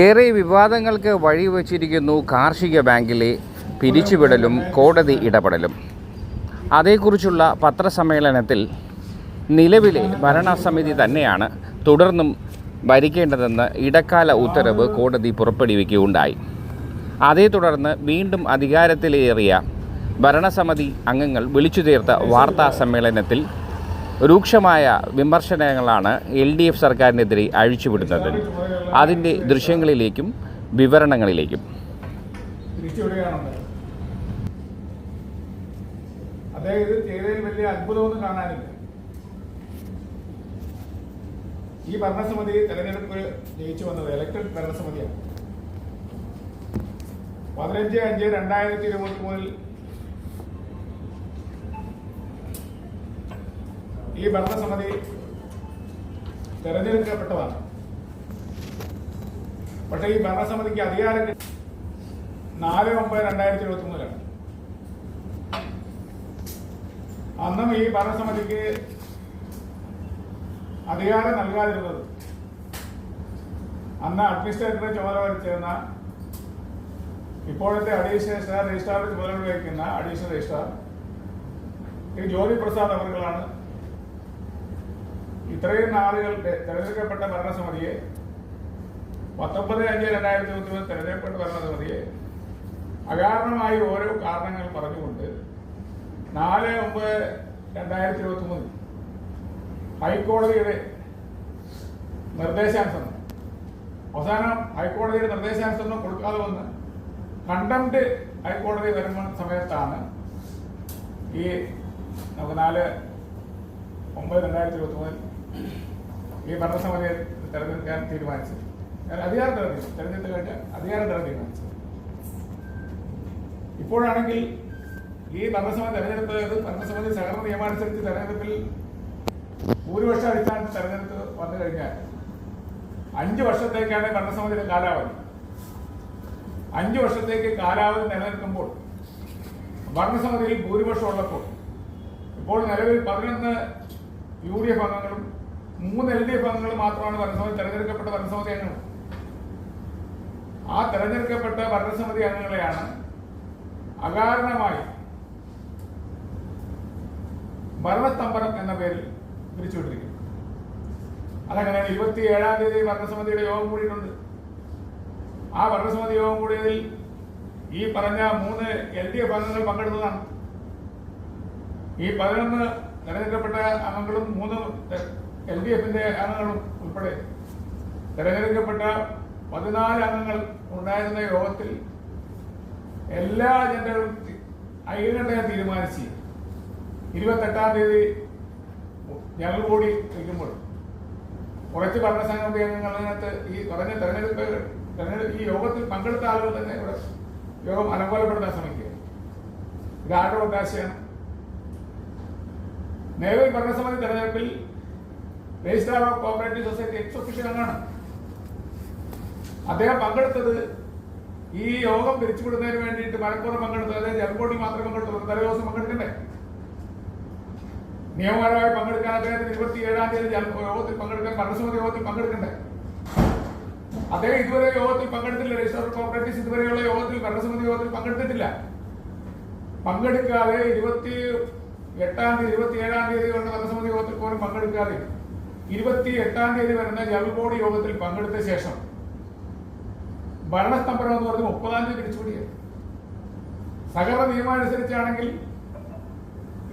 ഏറെ വിവാദങ്ങൾക്ക് വഴിവെച്ചിരിക്കുന്നു കാർഷിക ബാങ്കിലെ പിരിച്ചുവിടലും കോടതി ഇടപെടലും. അതേക്കുറിച്ചുള്ള പത്രസമ്മേളനത്തിൽ നിലവിലെ ഭരണസമിതി തന്നെയാണ് തുടർന്നും ഭരിക്കേണ്ടതെന്ന് ഇടക്കാല ഉത്തരവ് കോടതി പുറപ്പെടുവിക്കുകയുണ്ടായി. അതേ തുടർന്ന് വീണ്ടും അധികാരത്തിലേറിയ ഭരണസമിതി അംഗങ്ങൾ വിളിച്ചു ചേർത്ത വാർത്താ സമ്മേളനത്തിൽ രൂക്ഷമായ വിമർശനങ്ങളാണ് LDF സർക്കാരിനെതിരെ അഴിച്ചുവിടുന്നത്. അതിൻ്റെ ദൃശ്യങ്ങളിലേക്കും വിവരണങ്ങളിലേക്കും. അതായത് ചെയ്തതിൽ വലിയ അത്ഭുതമൊന്നും കാണാനില്ല. ഈ ഭരണസമിതി തെരഞ്ഞെടുപ്പ് ജയിച്ചു വന്നത് ഇലക്ടഡ് ഭരണസമിതിയാണ്. 15/5/2023 ഈ ഭരണസമിതി തെരഞ്ഞെടുക്കപ്പെട്ടതാണ്. പക്ഷേ ഈ ഭരണസമിതിക്ക് അധികാരം 4/9/2023 അന്നും ഈ ഭരണസമിതിക്ക് അധികാരം നൽകാതിരുന്നത് അന്ന് അഡ്മിനിസ്ട്രേറ്ററുടെ ചുമതല വഹിച്ചിരുന്ന ഇപ്പോഴത്തെ അഡീഷണൽ രജിസ്ട്രാറുടെ ചുമതല വഹിക്കുന്ന അഡീഷണൽ രജിസ്ട്രാർ ജ്യോതി പ്രസാദ് അവർകളാണ് ഇത്രയും നാളുകൾ തെരഞ്ഞെടുക്കപ്പെട്ട ഭരണസമിതിയെ 19/5/2023 തെരഞ്ഞെടുക്കപ്പെട്ട ഭരണസമിതിയെ അകാരണമായി ഓരോ കാരണങ്ങൾ പറഞ്ഞുകൊണ്ട് 4/9/2023 ഹൈക്കോടതിയുടെ നിർദ്ദേശാനുസരണം അവസാനം ഹൈക്കോടതിയുടെ നിർദ്ദേശാനുസരണം കൊടുക്കാതെ വന്ന് കണ്ടംപ്റ്റ് ഹൈക്കോടതി വരുന്ന സമയത്താണ് ഈ നമുക്ക് 4/9/2023 ഈ ഭരണസമിതിയെ തെരഞ്ഞെടുക്കാൻ തീരുമാനിച്ചത്. അധികാരം തെരഞ്ഞെടുത്ത് കഴിഞ്ഞാൽ അധികാരം തീരുമാനിച്ചത്. ഇപ്പോഴാണെങ്കിൽ ഈ ഭരണസമിതി തെരഞ്ഞെടുത്തത് ഭരണസമിതി സഹകരണ നിയമാനുസരിച്ച് തെരഞ്ഞെടുപ്പിൽ ഭൂരിപക്ഷ അടിസ്ഥാനത്തിൽ തെരഞ്ഞെടുത്ത് വന്നു കഴിഞ്ഞാൽ 5 വർഷത്തേക്കാണ് ഭരണസമിതിയുടെ കാലാവധി. 5 വർഷത്തേക്ക് കാലാവധി നിലനിൽക്കുമ്പോൾ ഭരണസമിതിയിൽ ഭൂരിപക്ഷം ഉള്ളപ്പോൾ ഇപ്പോൾ നിലവിൽ 11 UDF അംഗങ്ങളും 3 LDF അംഗങ്ങളും മാത്രമാണ് ഭരണസമിതി തെരഞ്ഞെടുക്കപ്പെട്ട ഭരണസമിതി അംഗങ്ങൾ. ആ തെരഞ്ഞെടുക്കപ്പെട്ട ഭരണസമിതി അംഗങ്ങളെയാണ് അകാരണമായി ഭരണസ്തംഭനം എന്ന പേരിൽ പിരിച്ചുവിട്ടിരിക്കുന്നത്. അതങ്ങനെയാണ് 27-ാം തീയതി ഭരണസമിതിയുടെ യോഗം കൂടിയിട്ടുണ്ട്. ആ ഭരണസമിതി യോഗം കൂടിയതിൽ ഈ പറഞ്ഞ 3 LDF അംഗങ്ങൾ പങ്കെടുത്തതാണ്. ഈ 11 തെരഞ്ഞെടുക്കപ്പെട്ട അംഗങ്ങളും 3 LDFന്റെ അംഗങ്ങളും ഉൾപ്പെടെ തെരഞ്ഞെടുക്കപ്പെട്ട 14 അംഗങ്ങൾ ഉണ്ടായിരുന്ന യോഗത്തിൽ എല്ലാ അജണ്ടകളും ഐക്യകണ്ഠേന തീരുമാനിച്ച് 28-ാം തീയതി ജനറൽ ബോഡി വയ്ക്കുമ്പോൾ കുറച്ച് ഭരണസമിതി അംഗങ്ങളിനകത്ത് ഈ കുറഞ്ഞ തെരഞ്ഞെടുപ്പ് ഈ യോഗത്തിൽ പങ്കെടുത്ത ആളുകൾ തന്നെ ഇവിടെ യോഗം അലങ്കോലപ്പെടുത്താൻ ശ്രമിക്കുക. ഇത് ആരുടെ അവകാശമാണ്? നിലവിൽ ഭരണസമിതി തെരഞ്ഞെടുപ്പിൽ registrar of cooperative society X official അംഗമാണ്. അദ്ദേഹം പങ്കെടുത്തത് ഈ യോഗം പിരിച്ചുവിടുന്നതിന് വേണ്ടിയിട്ട് മലപ്പുറം പങ്കെടുത്തത്. അതായത് ജനറൽ ബോഡി മാത്രമേ പങ്കെടുത്തുള്ളൂ. തലേദിവസം പങ്കെടുക്കണ്ടേ? നിയമപരമായി പങ്കെടുക്കാൻ അദ്ദേഹത്തിന് 27-ാം തീയതി യോഗത്തിൽ പങ്കെടുക്കാൻ ഭരണസമിതി യോഗത്തിൽ പങ്കെടുക്കണ്ടേ? അദ്ദേഹം ഇതുവരെ യോഗത്തിൽ പങ്കെടുത്തില്ല. രജിസ്ട്രാർ ഓഫ് കോഓപ്പറേറ്റീവ്സ് ഇതുവരെയുള്ള യോഗത്തിൽ ഭരണസമിതി യോഗത്തിൽ പങ്കെടുത്തിട്ടില്ല. പങ്കെടുക്കാതെ 28-ാം തീയതി 27-ാം തീയതി വരുന്ന ഭരണസമിതി യോഗത്തിൽ പോലും പങ്കെടുക്കാതെ 28-ാം തീയതി വരുന്ന ജനറൽ ബോഡി യോഗത്തിൽ പങ്കെടുത്ത ശേഷം ഭരണസ്തംഭനം എന്ന് പറഞ്ഞ് 30-ാം തീയതി പിരിച്ചുപിടിക്കുക. സഹകരണ നിയമം അനുസരിച്ചാണെങ്കിൽ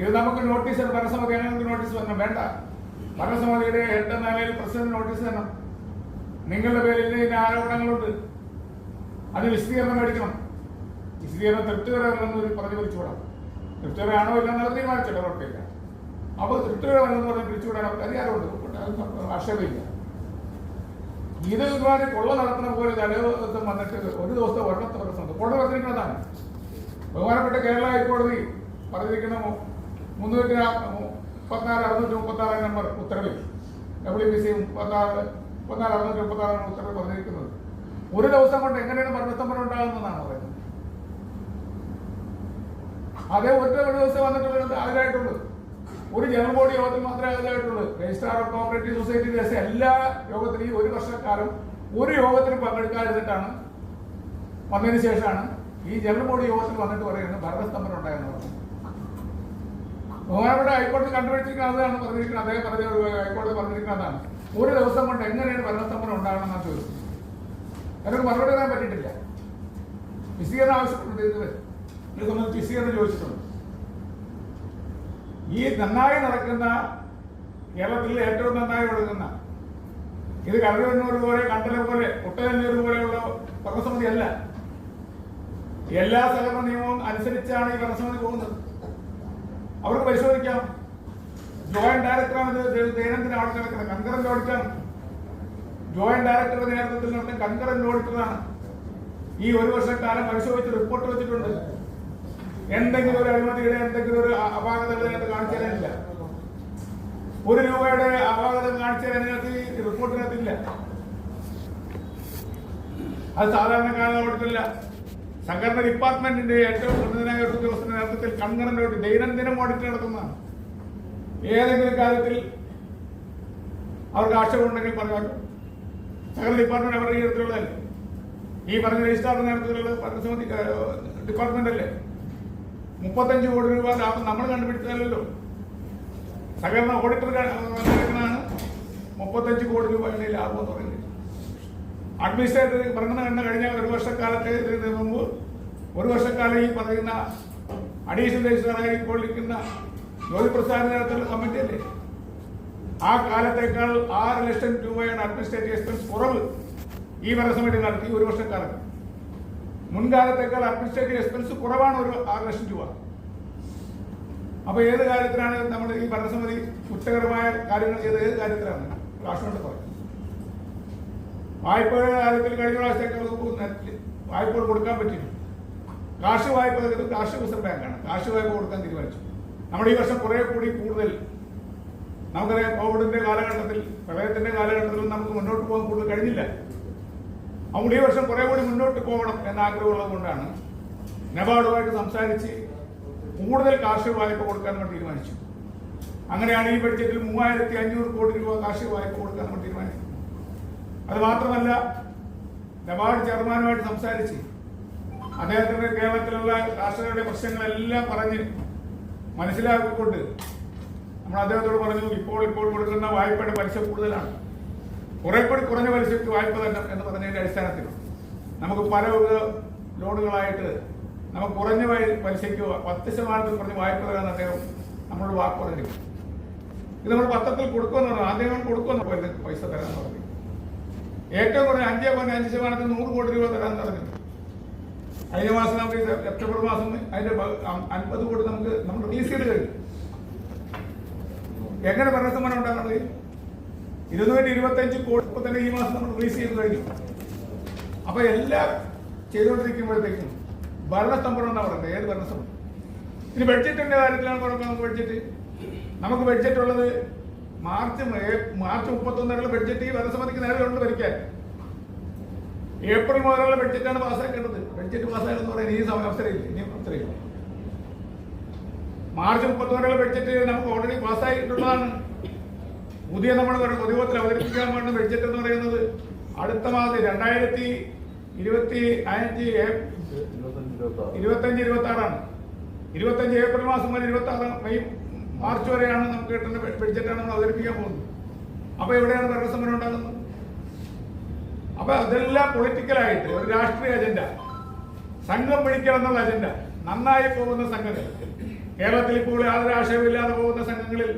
ഇത് നമുക്ക് നോട്ടീസ് ഭരണസമിതി അംഗങ്ങൾക്ക് നോട്ടീസ് വരണം. വേണ്ട, ഭരണസമിതിയുടെ ഹെഡ് എന്ന നിലയിൽ പ്രസിഡന്റ് നോട്ടീസ് തരണം. നിങ്ങളുടെ പേരിൽ ഇന്ന ആരോപണങ്ങളുണ്ട്, അത് വിശദീകരണം മേടിക്കണം. വിശദീകരണം തൃപ്തികരമല്ലെന്ന് പറഞ്ഞ് പിരിച്ചുവിടാം. തൃപ്തികരമാണോ ഇല്ലെന്നുള്ള തീരുമാനിച്ചല്ലോ, കുഴപ്പമില്ല. അപ്പോൾ തൃപ്തികരമല്ലെന്ന് പറഞ്ഞ് പിരിച്ചുവിടാൻ അവർക്ക് അധികാരമുണ്ട്, ആക്ഷേപമില്ല. ഇത് ഒരുപാട് കൊള്ള നടത്തുന്ന പോലെ തലേദിവസം വന്നിട്ട് ഒരു ദിവസത്തെ ഒരെണ്ണത്തെ പ്രശ്നം കൊള്ള പറഞ്ഞിരിക്കുന്നതാണ്. ബഹുമാനപ്പെട്ട കേരള ഹൈക്കോടതി പറഞ്ഞിരിക്കുന്ന 334/636 നമ്പർ ഉത്തരവിൽ WBC 16/636 ഉത്തരവ് പറഞ്ഞിരിക്കുന്നത് ഒരു ദിവസം കൊണ്ട് എങ്ങനെയാണ് ഭരണസ്തംഭനം ഉണ്ടാകുന്നതാണ് പറയുന്നത്. അതേ ഒറ്റ ഒരു ദിവസം വന്നിട്ടുള്ളത് അതിലായിട്ടുള്ളൂ. ഒരു ജനറൽ ബോഡി യോഗത്തിൽ മാത്രമേ അതിലായിട്ടുള്ളൂ. രജിസ്ട്രാർ ഓഫ് കോഓപ്പറേറ്റീവ് സൊസൈറ്റി എല്ലാ യോഗത്തിലും ഈ 1 വർഷക്കാലം ഒരു യോഗത്തിന് പങ്കെടുക്കാതിരുന്നിട്ടാണ് വന്നതിന് ശേഷമാണ് ഈ ജനറൽ ബോഡി യോഗത്തിൽ വന്നിട്ട് പറയുന്നത് ഭരണസ്തംഭനം ഉണ്ടായെന്ന് പറഞ്ഞു. ബഹുമാനപ്പെട്ട ഹൈക്കോടതി കണ്ടുപിടിച്ചിരിക്കുന്നതാണ് പറഞ്ഞിരിക്കുന്നത്. അദ്ദേഹം പറഞ്ഞ ഹൈക്കോടതി പറഞ്ഞിരിക്കുന്നതാണ് ഒരു ദിവസം കൊണ്ട് എങ്ങനെയാണ് ഭരണസ്തംഭനം ഉണ്ടാകണമെന്നാണ് ചോദിച്ചത്. അതിനൊരു മറുപടി തരാൻ പറ്റിയിട്ടില്ല. വിശദീകരണം ആവശ്യപ്പെട്ടുണ്ട്. ഇത് സംബന്ധിച്ച് വിശദീകരണം ചോദിച്ചിട്ടുണ്ട്. ഈ നന്നായി നടക്കുന്ന കേരളത്തിൽ ഏറ്റവും നന്നായി ഒഴുകുന്ന ഇത് കരുവന്നൂർ പോലെ കണ്ടല പോലെ കുട്ടകന്നൂർ പോലെയുള്ള ഭരണസമിതി അല്ല. എല്ലാ സഹകരണ നിയമവും അനുസരിച്ചാണ് ഈ ഭരണസമിതി പോകുന്നത്. അവർക്ക് പരിശോധിക്കാം. ജോയിന്റ് ഡയറക്ടറാണ് ഇത് ദൈനംദിന ഓഡിറ്റ് നടക്കുന്നത്. കൺകറന്റ് ഓഡിറ്റാണ്. ജോയിന്റ് ഡയറക്ടറുടെ നേതൃത്വത്തിൽ നടത്തുന്ന കൺകറന്റ് ഓഡിറ്ററാണ്. ഈ ഒരു വർഷക്കാലം പരിശോധിച്ച് റിപ്പോർട്ട് വെച്ചിട്ടുണ്ട്. എന്തെങ്കിലും ഒരു അഴിമതിയുടെ എന്തെങ്കിലും ഒരു അപാകതകൾ അതിനകത്ത് കാണിച്ചു തരാനില്ല. ഒരു രൂപയുടെ അപാകത കാണിച്ചു തരാനകത്ത് ഈ റിപ്പോർട്ടിനകത്തില്ല. അത് സാധാരണക്കാരുടെ ഓഡിറ്റല്ല. സംഘടന ഡിപ്പാർട്ട്മെന്റിന്റെ ഏറ്റവും ഉന്നതനായ ഉദ്യോഗസ്ഥന്റെ നേതൃത്വത്തിൽ കൺകറന്റ് ഓഡിറ്റ് ദൈനംദിനം ഓഡിറ്റ് നടത്തുന്നതാണ്. ഏതെങ്കിലും കാര്യത്തിൽ അവർക്ക് ആക്ഷേപമുണ്ടെങ്കിൽ പറയാം. സംഘടന ഡിപ്പാർട്ട്മെന്റ് അവരുടെ ഈ ഇടത്തിലുള്ളതല്ലേ. ഈ പറഞ്ഞ രജിസ്ട്രാറിന്റെ നേതൃത്വത്തിലുള്ള ഭരണസമിതി ഡിപ്പാർട്ട്മെന്റ് അല്ലേ. 35 കോടി രൂപ ലാഭം നമ്മൾ കണ്ടുപിടിച്ചതല്ലോ. സഹകരണ ഓഡിറ്റർ കണക്കാണ് 35 കോടി രൂപയുടെ ലാഭം എന്ന് പറയുന്നത്. അഡ്മിനിസ്ട്രേറ്റർ ഭരണം കണ്ട കഴിഞ്ഞ ഒരു വർഷക്കാലത്തെ ഇതിന് മുമ്പ് ഒരു വർഷക്കാലം ഈ പറയുന്ന അഡീഷണൽ രജിസ്ട്രാറായി ഇപ്പോൾ ഇരിക്കുന്ന ജ്യോതിപ്രസാദ് നേതൃത്വത്തിലുള്ള കമ്മിറ്റി അല്ലേ. ആ കാലത്തേക്കാൾ 6 ലക്ഷം രൂപയാണ് അഡ്മിനിസ്ട്രേറ്റീവ് എക്സ്പെൻസ് കുറവ് ഈ ഭരണസമിതി കാലത്ത്. ഈ ഒരു വർഷക്കാലം മുൻകാലത്തേക്കാൾ അഡ്മിനിസ്ട്രേറ്റീവ് എക്സ്പെൻസ് കുറവാണ് ഒരു 6 ലക്ഷം രൂപ. അപ്പൊ ഏത് കാര്യത്തിലാണ് നമ്മൾ ഈ ഭരണസമിതി കുറ്റകരമായ കാര്യങ്ങൾ ചെയ്തത്? ഏത് കാര്യത്തിലാണ്? രാഷ്ട്രീയ പറഞ്ഞു വായ്പയുടെ കാര്യത്തിൽ കഴിഞ്ഞ പ്രാവശ്യത്തേക്കാൾ വായ്പകൾ കൊടുക്കാൻ പറ്റില്ല. കാർഷിക വായ്പ കാർഷിക റിസർവ് ബാങ്കാണ് കാർഷിക വായ്പ കൊടുക്കാൻ തീരുമാനിച്ചു. നമ്മുടെ ഈ വർഷം കുറെ കൂടി കൂടുതൽ നമുക്കറിയാം. കോവിഡിന്റെ കാലഘട്ടത്തിൽ പ്രളയത്തിന്റെ കാലഘട്ടത്തിൽ നമുക്ക് മുന്നോട്ട് പോകാൻ കൂടുതൽ കഴിഞ്ഞില്ല. അതുകൊണ്ട് ഈ വർഷം കുറെ കൂടി മുന്നോട്ട് പോകണം എന്ന ആഗ്രഹമുള്ളത് കൊണ്ടാണ് നബാർഡുമായിട്ട് സംസാരിച്ച് കൂടുതൽ കാർഷിക വായ്പ കൊടുക്കാൻ നമ്മൾ തീരുമാനിച്ചു. അങ്ങനെയാണ് ഈ ബഡ്ജറ്റിൽ 3500 കോടി രൂപ കാർഷിക വായ്പ കൊടുക്കാൻ നമ്മൾ തീരുമാനിച്ചു. അത് മാത്രമല്ല, നബാർഡ് ചെയർമാനുമായിട്ട് സംസാരിച്ച് അദ്ദേഹത്തിന്റെ കേരളത്തിലുള്ള കർഷകരുടെ പ്രശ്നങ്ങളെല്ലാം പറഞ്ഞ് മനസ്സിലാക്കിക്കൊണ്ട് നമ്മൾ അദ്ദേഹത്തോട് പറഞ്ഞു, ഇപ്പോൾ കൊടുക്കുന്ന വായ്പയുടെ പലിശ കൂടുതലാണ്, കുറെ കൂടി കുറഞ്ഞ പലിശയ്ക്ക് വായ്പ തന്നെ എന്ന് പറഞ്ഞതിന്റെ അടിസ്ഥാനത്തിൽ നമുക്ക് പല ലോണുകളായിട്ട് നമുക്ക് കുറഞ്ഞ പലിശയ്ക്ക് 10% കുറഞ്ഞ വായ്പ തരാമെന്ന് അദ്ദേഹം നമ്മളോട് വാക്ക് പറഞ്ഞിരിക്കും. ഇത് നമ്മൾ പത്രത്തിൽ കൊടുക്കുമെന്ന് പറഞ്ഞു. ആദ്യം കൊടുക്കുമെന്ന് പൈസ തരാമെന്ന് പറഞ്ഞു. ഏറ്റവും കുറഞ്ഞ 5.5% 100 കോടി രൂപ തരാമെന്ന് പറഞ്ഞു. കഴിഞ്ഞ മാസം നമുക്ക് സെപ്റ്റംബർ മാസം അതിന്റെ 50 കോടി നമ്മൾ റിലീസ് ചെയ്ത് കഴിഞ്ഞു. എങ്ങനെ ഭരണസമ്മാനം ഉണ്ടാകുന്നത്? 225 കോടി ഇപ്പൊ തന്നെ ഈ മാസം നമ്മൾ റിലീസ് ചെയ്ത് കഴിഞ്ഞു. അപ്പൊ എല്ലാം ചെയ്തുകൊണ്ടിരിക്കുമ്പോഴത്തേക്കും ഭരണസ്തംഭനം എന്നാ പറയുന്നത്. ഏത് ഭരണസ്തംഭനം? ഇനി ബഡ്ജറ്റിന്റെ കാര്യത്തിലാണ് പറയുന്നത്. നമുക്ക് ബഡ്ജറ്റ് ഉള്ളത് മാർച്ച് 31 ബഡ്ജറ്റ് ഈ ഭരണസമിതിക്ക് നേരെ കൊണ്ട് ഭരിക്കാൻ. ഏപ്രിൽ മുതലുള്ള ബഡ്ജറ്റാണ് പാസ്സാക്കേണ്ടത്. ബഡ്ജറ്റ് പാസ്സായെന്ന് പറയാൻ ഈ അവസരമില്ല, ഇനിയും അവസരമില്ല. മാർച്ച് 31 ബഡ്ജറ്റ് നമുക്ക് ഓൾറെഡി പാസ്സായിട്ടുള്ളതാണ്. പുതിയ നമ്മൾ പൊതുയോഗത്തിൽ അവതരിപ്പിക്കാൻ വേണ്ട ബഡ്ജറ്റ് എന്ന് പറയുന്നത് അടുത്ത മാസം 2025-26 25 ഏപ്രിൽ മാസം മുതൽ 26 മാർച്ച് വരെയാണ് നമുക്ക് കിട്ടുന്ന ബഡ്ജറ്റാണ് നമ്മൾ അവതരിപ്പിക്കാൻ പോകുന്നത്. അപ്പൊ എവിടെയാണ് ഭരണസമരം ഉണ്ടാകുന്നത്? അപ്പൊ അതെല്ലാം പൊളിറ്റിക്കലായിട്ട് ഒരു രാഷ്ട്രീയ അജണ്ട, സംഘം പിടിക്കണം എന്നുള്ള അജണ്ട. നന്നായി പോകുന്ന സംഘങ്ങൾ കേരളത്തിൽ ഇപ്പോൾ യാതൊരു ആശയമില്ലാതെ പോകുന്ന സംഘങ്ങളിൽ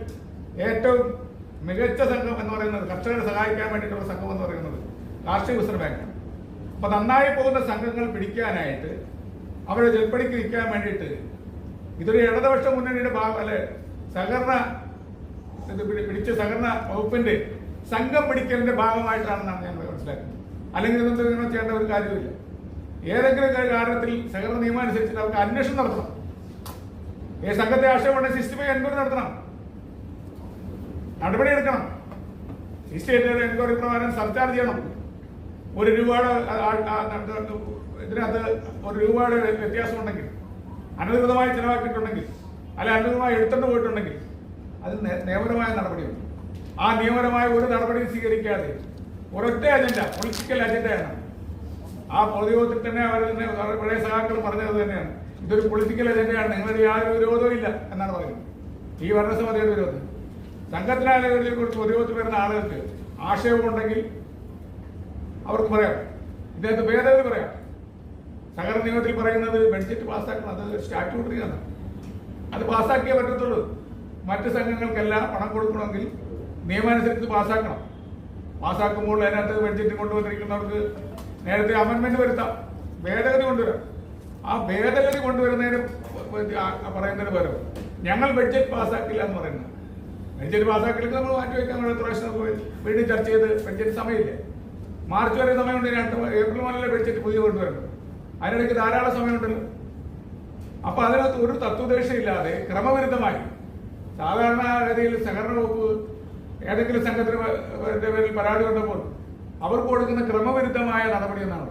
ഏറ്റവും മികച്ച സംഘം എന്ന് പറയുന്നത്, കർഷകരെ സഹായിക്കാൻ വേണ്ടിയിട്ടുള്ള സംഘം എന്ന് പറയുന്നത് കാർഷിക വികസന ബാങ്കാണ്. അപ്പൊ നന്നായി പോകുന്ന സംഘങ്ങൾ പിടിക്കാനായിട്ട്, അവരെ ജൽപ്പടിക്ക് നിൽക്കാൻ വേണ്ടിയിട്ട് ഇതൊരു ഇടതുപക്ഷ മുന്നണിയുടെ അല്ലെ സഹകരണ പിടിച്ച സഹകരണ വകുപ്പിന്റെ സംഘം പിടിക്കലിന്റെ ഭാഗമായിട്ടാണെന്നാണ് ഞാൻ മനസ്സിലാക്കുന്നത്. അല്ലെങ്കിൽ ഇതൊന്നും ഇങ്ങനെ ചെയ്യേണ്ട ഒരു കാര്യമില്ല. ഏതെങ്കിലും കാര്യത്തിൽ സഹകരണ നിയമം അനുസരിച്ചിട്ട് അവർക്ക് അന്വേഷണം നടത്തണം. ഈ സംഘത്തെ ആശയമുണ്ടെങ്കിൽ സിസ്റ്റമായി എൻക്വയറി നടത്തണം, നടപടിയെടുക്കണം. സിസ്റ്റേറ്റ് എൻക്വയറി പ്രകാരം സർചാർജ് ചെയ്യണം. ഒരു രൂപയുടെ ഇതിനകത്ത് ഒരു രൂപയുടെ വ്യത്യാസം ഉണ്ടെങ്കിൽ, അനധികൃതമായി ചിലവാക്കിയിട്ടുണ്ടെങ്കിൽ, അല്ല അനധികൃതമായി എടുത്തുകൊണ്ട് പോയിട്ടുണ്ടെങ്കിൽ അത് നിയമപരമായ നടപടിയുണ്ട്. ആ നിയമപരമായ ഒരു നടപടിയും സ്വീകരിക്കാതെ ഒരൊറ്റ അജണ്ട, പൊളിറ്റിക്കൽ അജണ്ടയാണ്. ആ പൊതുയോഗത്തിൽ തന്നെ അവർ തന്നെ പഴയ സഹാക്കൾ പറഞ്ഞത് തന്നെയാണ്, ഇതൊരു പൊളിറ്റിക്കൽ അജണ്ടയാണ്, നിങ്ങളുടെ യാതൊരു വിരോധവും ഇല്ല എന്നാണ് പറയുന്നത്. ഈ ഭരണസമിതിയുടെ വിരോധം സംഘത്തിനാളുകളെ കുറിച്ച് പൊതുയോഗത്തിൽ വരുന്ന ആളുകൾക്ക് ആശയമുണ്ടെങ്കിൽ അവർക്ക് പറയാം, ഇദ്ദേഹത്തെ ഭേദഗതി പറയാം. സഹകരണ നിയമത്തിൽ പറയുന്നത് ബഡ്ജറ്റ് പാസ്സാക്കണം, അത് സ്റ്റാറ്റ്യൂട്ടറിയാണ്, അത് പാസ്സാക്കിയേ പറ്റത്തുള്ളൂ. മറ്റ് സംഘങ്ങൾക്കെല്ലാം പണം കൊടുക്കണമെങ്കിൽ നിയമാനുസരിച്ച് പാസ്സാക്കണം. പാസ്സാക്കുമ്പോൾ അതിനകത്ത് ബഡ്ജറ്റ് കൊണ്ടുവന്നിരിക്കുന്നവർക്ക് നേരത്തെ അമെന്റ്മെന്റ് വരുത്താം, ഭേദഗതി കൊണ്ടുവരാം. ആ ഭേദഗതി കൊണ്ടുവരുന്നതിന് പറയുന്നതിന് പകരം ഞങ്ങൾ ബഡ്ജറ്റ് പാസ്സാക്കില്ല എന്ന് പറയുന്നത്. ബഡ്ജറ്റ് പാസ്സാക്കിലേക്ക് നമ്മൾ മാറ്റിവെക്കാൻ എത്ര പ്രാവശ്യം വീണ്ടും ചർച്ച ചെയ്ത് ബഡ്ജറ്റ് സമയമില്ലേ? മാർച്ച് വരെ സമയമുണ്ട്, ഏപ്രിൽ മുതലേ ബഡ്ജറ്റ് പുതിയ കൊണ്ടുവരണം. അതിനിടയ്ക്ക് ധാരാളം സമയമുണ്ടല്ലോ. അപ്പൊ അതിനകത്ത് ഒരു തത്വദേശയില്ലാതെ ക്രമവിരുദ്ധമായി സാധാരണഗതിയിൽ സഹകരണ വകുപ്പ് ഏതെങ്കിലും സംഘത്തിന് പേരിൽ പരാതി വന്നപ്പോൾ അവർക്ക് കൊടുക്കുന്ന ക്രമവിരുദ്ധമായ നടപടി എന്നാണ്.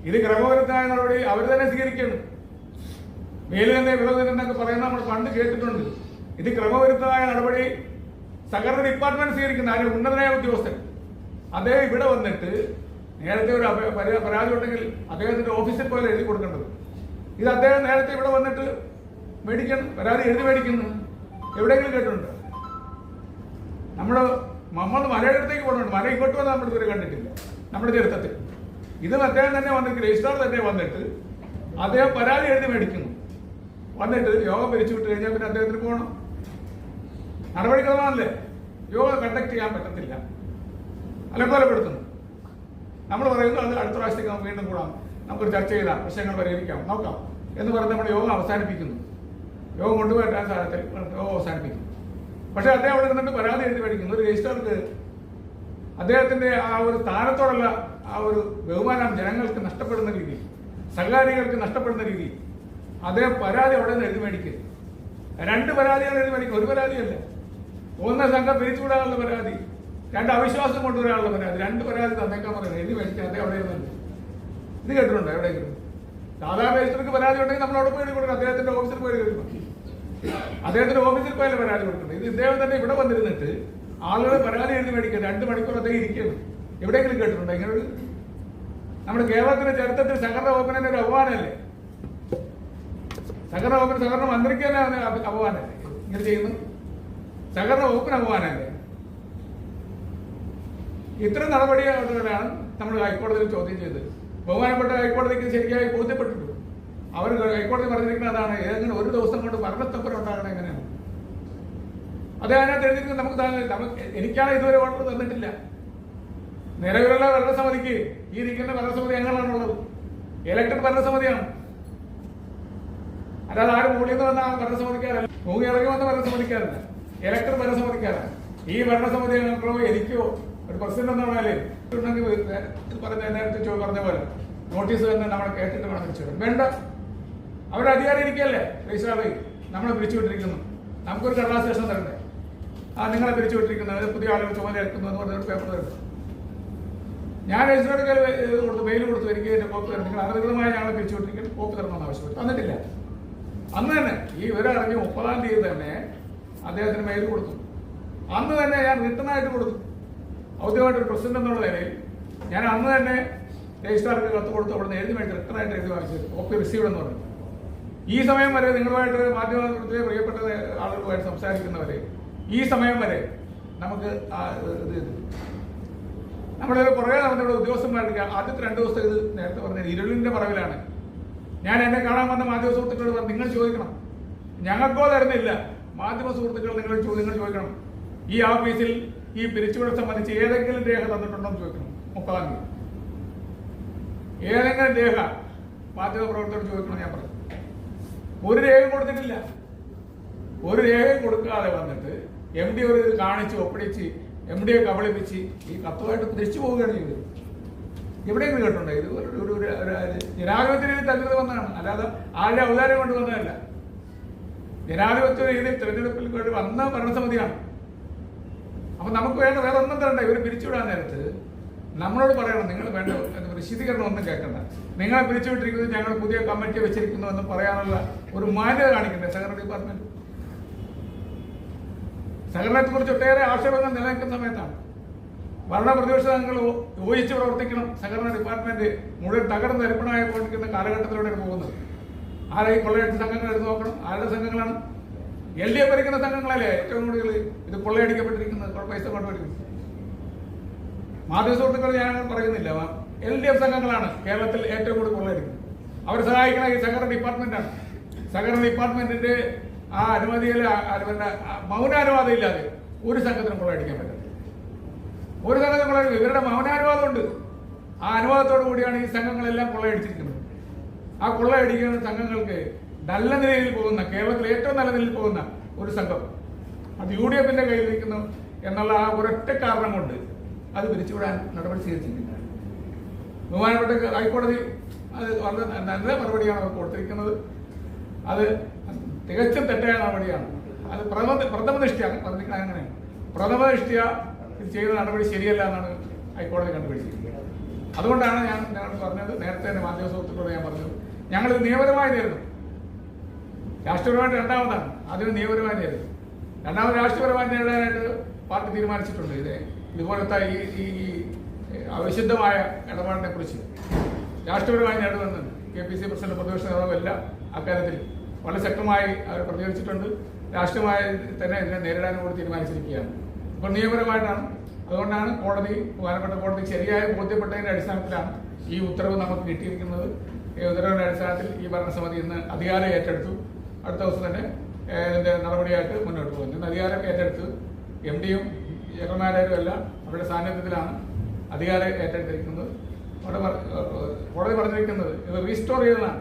ഇത് ക്രമവിരുദ്ധമായ നടപടി അവർ തന്നെ സ്വീകരിക്കുന്നു. മേലിൽ തന്നെ വിളവെന്നൊക്കെ പറയുന്ന നമ്മൾ പണ്ട് കേട്ടിട്ടുണ്ട്. ഇത് ക്രമവിരുദ്ധമായ നടപടി സഹകരണ ഡിപ്പാർട്ട്മെന്റ് സ്വീകരിക്കുന്ന അതിന് ഉന്നതനായ ഉദ്യോഗസ്ഥൻ അദ്ദേഹം ഇവിടെ വന്നിട്ട് നേരത്തെ ഒരു പരാതി ഉണ്ടെങ്കിൽ അദ്ദേഹത്തിന്റെ ഓഫീസിൽ പോലെ എഴുതി കൊടുക്കേണ്ടത്. ഇത് അദ്ദേഹം നേരത്തെ ഇവിടെ വന്നിട്ട് മേടിക്കണം, പരാതി എഴുതി മേടിക്കുന്നു. എവിടെയെങ്കിലും കേട്ടിട്ടുണ്ട്? നമ്മൾ മലയുടെ അടുത്തേക്ക് പോകുന്നുണ്ട്, മല ഇങ്ങോട്ട് വന്ന് നമ്മൾ ഇതുവരെ കണ്ടിട്ടില്ല നമ്മുടെ ചരിത്രത്തിൽ. ഇത് അദ്ദേഹം തന്നെ വന്നിട്ട് രജിസ്ട്രാർ തന്നെ വന്നിട്ട് അദ്ദേഹം പരാതി എഴുതി മേടിക്കുന്നു. വന്നിട്ട് യോഗം പിരിച്ചു വിട്ട് കഴിഞ്ഞാൽ പിന്നെ അദ്ദേഹത്തിന് പോകണം. നടപടിക്രമമല്ലേ? യോഗം കണ്ടക്ട് ചെയ്യാൻ പറ്റത്തില്ല, അലങ്കോലപ്പെടുത്തുന്നു. നമ്മൾ പറയുന്നു അത് അടുത്ത പ്രാവശ്യത്തേക്ക് നമുക്ക് വീണ്ടും കൂടാം, നമുക്കൊരു ചർച്ച ചെയ്താൽ പ്രശ്നങ്ങൾ പരിഹരിക്കാം, നോക്കാം എന്ന് പറഞ്ഞ് നമ്മുടെ യോഗം അവസാനിപ്പിക്കുന്നു. യോഗം കൊണ്ടുപോകാൻ സാധനത്തിൽ യോഗം അവസാനിപ്പിക്കുന്നു. പക്ഷെ അദ്ദേഹം അവിടെ നിന്നിട്ട് പരാതി എഴുതി മേടിക്കുന്നു. ഒരു രജിസ്ട്രാർക്ക് അദ്ദേഹത്തിന്റെ ആ ഒരു സ്ഥാനത്തോടുള്ള ആ ഒരു ബഹുമാനം ജനങ്ങൾക്ക് നഷ്ടപ്പെടുന്ന രീതിയിൽ, സഹകാരികൾക്ക് നഷ്ടപ്പെടുന്ന രീതിയിൽ അദ്ദേഹം പരാതി അവിടെ നിന്ന് എഴുതി മേടിക്കുക. 2 പരാതിയാണ് എഴുതി മേടിക്കുക, ഒരു പരാതിയല്ല. ഒന്ന് സംഘം പിരിച്ചുവിടാനുള്ള പരാതി, 2 അവിശ്വാസം കൊണ്ടുവരാനുള്ള പരാതി, 2 പരാതി തന്നേക്കാൻ പറയുന്നത് എഴുതി മേടിക്കുക. അദ്ദേഹം അവിടെ ഇരുന്നുണ്ട്. ഇത് കേട്ടിട്ടുണ്ടോ എവിടെയെങ്കിലും? സാധാരണ രജിസ്റ്റർക്ക് പരാതി ഉണ്ടെങ്കിൽ നമ്മൾ അവിടെ പോയി എഴുതി കൊടുക്കണം, അദ്ദേഹത്തിന്റെ ഓഫീസിൽ പോയി എഴുതി കൊടുക്കണം. അദ്ദേഹത്തിന്റെ ഓഫീസിൽ പോയാലും പരാതി കൊടുക്കുന്നത്. ഇത് ഇദ്ദേഹം തന്നെ ഇവിടെ വന്നിരുന്നിട്ട് ആളുകൾ പരാതി എഴുതി മേടിക്കുക. 2 മണിക്കൂർ അദ്ദേഹം ഇരിക്കുകയാണ്. എവിടെയെങ്കിലും കേട്ടിട്ടുണ്ടോ ഇങ്ങനെ ഒരു? നമ്മുടെ കേരളത്തിന്റെ ചരിത്രത്തിൽ സഹകരണ വകുപ്പിനെ ഒരു അപമാനമല്ലേ? സഹകരണ വകുപ്പിന് സഹകരണ മന്ത്രിക്ക് തന്നെ അപമാനമല്ലേ ഇങ്ങനെ ചെയ്യുന്നു? സഹകരണ വകുപ്പിന് അപമാനമല്ലേ? ഇത്തരം നടപടികളാണ് നമ്മൾ ഹൈക്കോടതിയിൽ ചോദ്യം ചെയ്തത്. ബഹുമാനപ്പെട്ട ഹൈക്കോടതിക്ക് ശരിയായി ബോധ്യപ്പെട്ടിട്ടുണ്ട്. അവർ ഹൈക്കോടതി പറഞ്ഞിരിക്കുന്നത് അതാണ്, ഏതെങ്കിലും ഒരു ദിവസം കൊണ്ട് മരണത്തപ്പരം ഉണ്ടാകണം എങ്ങനെയാണ്? അത് അതിനകത്ത് എഴുതിയിരിക്കുന്നത് നമുക്ക് എനിക്കാണ് ഇതുവരെ ഓർഡർ തന്നിട്ടില്ല. നിലവിലുള്ള ഭരണസമിതിക്ക് ഈ ഇരിക്കുന്ന ഭരണസമിതി ഞങ്ങളാണുള്ളത്, ഇലക്ടഡ് ഭരണസമിതിയാണ്. അല്ലാതെ ആരും മൂളിയിൽ നിന്ന് വന്ന ഭരണസമിതിക്കാരല്ല, മൂങ്ങി ഇറങ്ങി വന്ന ഭരണസമിതിക്കാരല്ല, ഇലക്ടഡ് ഭരണസമിതിക്കാരാണ്. ഈ ഭരണസമിതി ഞങ്ങളോ എനിക്കോ ഒരു പ്രസിഡന്റ് എന്ന് പറഞ്ഞാലേ നേരത്തെ പറഞ്ഞ പോലെ നോട്ടീസ് തന്നെ നമ്മളെ കേട്ടിട്ട് വേണം തിരിച്ചു വേണ്ട. അവരുടെ അധികാരം ഇരിക്കല്ലേ രജിസ്ട്രാറി നമ്മളെ പിരിച്ചുവിട്ടിരിക്കുന്നു, നമുക്കൊരു കടലാസ് ശേഷം തരണ്ടേ? നിങ്ങളെ പിരിച്ചുവിട്ടിരിക്കുന്നത് പുതിയ ആളുകൾ ചുമതല എടുക്കുന്നു എന്ന് പറഞ്ഞൊരു പേപ്പർ തരുന്നു. ഞാൻ രജിസ്ട്രാർക്ക് കൊടുത്തു, മെയിൽ കൊടുത്തു, എനിക്ക് എന്റെ കോപ്പി തരണം, നിങ്ങൾ അനധികൃതമായി ഞങ്ങളെ പിരിച്ചുവിട്ടിരിക്കുന്നു, കോപ്പി തരണമെന്ന് ആവശ്യപ്പെട്ടു, തന്നിട്ടില്ല. അന്ന് തന്നെ ഈ വിവരറിഞ്ഞ് 30-ാം തീയതി തന്നെ അദ്ദേഹത്തിന് മെയിൽ കൊടുത്തു. അന്ന് തന്നെ ഞാൻ റിട്ടേൺ ആയിട്ട് കൊടുത്തു. ഔദ്യോഗികമായിട്ടൊരു പ്രസിഡന്റ് എന്നുള്ള നിലയിൽ ഞാൻ അന്ന് തന്നെ രജിസ്ട്രാർക്ക് കത്ത് കൊടുത്തു. അവിടെ നിന്ന് എഴുതി മേടിച്ച് റിട്ടേൺ ആയിട്ട് എഴുതി വാങ്ങിച്ചത്, കോപ്പി റിസീവ്ഡ് എന്ന് പറഞ്ഞു. ഈ സമയം വരെ നിങ്ങളുമായിട്ട് മാധ്യമത്തിലെ പ്രിയപ്പെട്ട ആളുകളുമായിട്ട് സംസാരിക്കുന്നവരെ ഈ സമയം വരെ നമുക്ക് നമ്മുടെ കുറേ നമ്മുടെ ഉദ്യോഗസ്ഥന്മാർക്ക് ആദ്യത്തെ 2 ദിവസത്തെ ഇത് നേരത്തെ പറഞ്ഞത് ഇരുളിന്റെ പറവിലാണ്. ഞാൻ എന്നെ കാണാൻ വന്ന മാധ്യമ സുഹൃത്തുക്കളോട് പറഞ്ഞു, നിങ്ങൾ ചോദിക്കണം, ഞങ്ങൾക്കോ തരുന്നില്ല, മാധ്യമ സുഹൃത്തുക്കൾ നിങ്ങൾ ചോദിക്കണം, ഈ ഓഫീസിൽ ഈ പിരിച്ചുവിടൽ സംബന്ധിച്ച് ഏതെങ്കിലും രേഖ തന്നിട്ടുണ്ടോ എന്ന് ചോദിക്കണം. 30-ാം തീയതി ഏതെങ്കിലും രേഖ മാധ്യമ പ്രവർത്തകർ ചോദിക്കണം. ഞാൻ പറഞ്ഞു ഒരു രേഖയും കൊടുത്തിട്ടില്ല. ഒരു രേഖയും കൊടുക്കാതെ വന്നിട്ട് MD ഒരു ഇത് കാണിച്ച് ഒപ്പിടിച്ച് MD കബളിപ്പിച്ച് ഈ കത്തുമായിട്ട് തിരിച്ചു പോവുകയാണ് ചെയ്തത്. എവിടെയെങ്കിലും കേട്ടുണ്ടോ? ഇത് ഒരു ജനാധിപത്യ രീതിയിൽ തകർന്നു വന്നതാണ്, അല്ലാതെ ആരുടെ ഔദാര്യം കൊണ്ട് വന്നതല്ല. ജനാധിപത്യ രീതിയിൽ തെരഞ്ഞെടുപ്പിൽ വേണ്ടി വന്ന ഭരണസമിതിയാണ്. അപ്പൊ നമുക്ക് വേണ്ട വേറെ ഒന്നും തരണ്ട. ഇവർ പിരിച്ചുവിടാൻ നേരത്ത് നമ്മളോട് പറയണം, നിങ്ങൾ വേണ്ട വിശദീകരണം ഒന്നും കേൾക്കണ്ട, നിങ്ങളെ പിരിച്ചുവിട്ടിരിക്കുന്നത് ഞങ്ങൾ പുതിയ കമ്മിറ്റി വെച്ചിരിക്കുന്നു എന്ന് പറയാനുള്ള ഒരു മാന്യത കാണിക്കണ്ടേ സഹകരണ ഡിപ്പാർട്ട്മെന്റ്? സഹകരണത്തെ കുറിച്ച് ഒട്ടേറെ ആക്ഷേപങ്ങൾ നിലനിൽക്കുന്ന സമയത്താണ് ഭരണ പ്രതിപക്ഷ സംഘങ്ങൾ യോജിച്ച് പ്രവർത്തിക്കണം. സഹകരണ ഡിപ്പാർട്ട്മെന്റ് മുഴുവൻ തകർന്ന് തരിപ്പണമായി കൊണ്ടിരിക്കുന്ന കാലഘട്ടത്തിലൂടെയാണ് പോകുന്നത്. ആരെയും കൊള്ളയടിച്ച സംഘങ്ങൾ എടുത്ത് നോക്കണം. ആരുടെ സംഘങ്ങളാണ്? LDF ഭരിക്കുന്ന സംഘങ്ങളല്ലേ ഏറ്റവും കൂടുതൽ ഇത് കൊള്ളയടിക്കപ്പെട്ടിരിക്കുന്നത്, പൈസ കൊണ്ടുപോയിരിക്കുന്നത്. മാധ്യമ സുഹൃത്തുക്കൾ ഞാൻ പറയുന്നില്ല, LDF സംഘങ്ങളാണ് കേരളത്തിൽ ഏറ്റവും കൂടുതൽ കൊള്ളയടിക്കുന്നത്. അവർ സഹായിക്കുന്ന ഈ സഹകരണ ഡിപ്പാർട്ട്മെന്റാണ്. സഹകരണ ഡിപ്പാർട്ട്മെന്റിന്റെ ആ അനുമതിയിൽ മൗനാനുവാദം ഇല്ലാതെ ഒരു സംഘത്തിനും കൊള്ളയടിക്കാൻ പറ്റില്ല. ഒരു സംഘത്തിന് കൊള്ളയടിക്കും. ഇവരുടെ മൗനാനുവാദമുണ്ട്. ആ അനുവാദത്തോടു കൂടിയാണ് ഈ സംഘങ്ങളെല്ലാം കൊള്ളയടിച്ചിരിക്കുന്നത്. ആ കൊള്ളയടിക്കുന്ന സംഘങ്ങൾക്ക് നല്ല നിലയിൽ പോകുന്ന, കേരളത്തിൽ ഏറ്റവും നല്ല നിലയിൽ പോകുന്ന ഒരു സംഘം അത് UDFന്റെ കയ്യിൽ നിൽക്കുന്നു എന്നുള്ള ആ ഒരൊറ്റ കാരണം കൊണ്ട് അത് പിരിച്ചുവിടാൻ നടപടി സ്വീകരിച്ചിരിക്കുന്നത്. ബഹുമാനപ്പെട്ട ഹൈക്കോടതി അത് വളരെ നല്ല മറുപടിയാണ് അവർ കൊടുത്തിരിക്കുന്നത്. അത് തികച്ചും തെറ്റായ നടപടിയാണ്. അത് പ്രഥമ ദൃഷ്ടിയാണ് പറഞ്ഞിരിക്കുന്നത്. അങ്ങനെയാണ് പ്രഥമ ദൃഷ്ടിയ ഇത് ചെയ്ത നടപടി ശരിയല്ല എന്നാണ് ഹൈക്കോടതി കണ്ടുപിടിച്ചിരിക്കുന്നത്. അതുകൊണ്ടാണ് ഞാൻ പറഞ്ഞത്, നേരത്തെ തന്നെ മാധ്യമ സുഹൃത്തുക്കളോട് ഞാൻ പറഞ്ഞത്, ഞങ്ങൾ നിയമപരമായി നേരിടും. രാഷ്ട്രീയപരമായിട്ട് രണ്ടാമതാണ്, അതിന് നിയമപരമായി നേരിടും. രണ്ടാമത് രാഷ്ട്രീയപരമായി നേരിടാനായിട്ട് പാർട്ടി തീരുമാനിച്ചിട്ടുണ്ട്. ഇതുപോലത്തെ ഈ അവിശുദ്ധമായ ഇടപാടിനെ കുറിച്ച് രാഷ്ട്രീയപരമായി നേടുമെന്ന് KPC പ്രസിഡന്റ്, പ്രതിപക്ഷ നേതാവ് എല്ലാം അക്കാര്യത്തിൽ വളരെ ശക്തമായി അവർ പ്രതികരിച്ചിട്ടുണ്ട്. രാഷ്ട്രീയമായി തന്നെ ഇതിനെ നേരിടാനും കൂടി തീരുമാനിച്ചിരിക്കുകയാണ്. അപ്പോൾ നിയമപരമായിട്ടാണ്. അതുകൊണ്ടാണ് ബഹുമാനപ്പെട്ട കോടതി ശരിയായ ബോധ്യപ്പെട്ടതിന്റെ അടിസ്ഥാനത്തിലാണ് ഈ ഉത്തരവ് നമുക്ക് കിട്ടിയിരിക്കുന്നത്. ഈ ഉത്തരവിന്റെ അടിസ്ഥാനത്തിൽ ഈ ഭരണസമിതി ഇന്ന് അധികാരം ഏറ്റെടുത്തു. അടുത്ത ദിവസം തന്നെ ഇതിന്റെ നടപടിയായിട്ട് മുന്നോട്ട് പോകുന്നു. ഇന്ന് അധികാരം ഏറ്റെടുത്ത് MDയും ചെയർമാനും എല്ലാം അവരുടെ സാന്നിധ്യത്തിലാണ് അധികാരം ഏറ്റെടുത്തിരിക്കുന്നത്. കോടതി പറഞ്ഞിരിക്കുന്നത് ഇത് റീസ്റ്റോർ ചെയ്തതാണ്.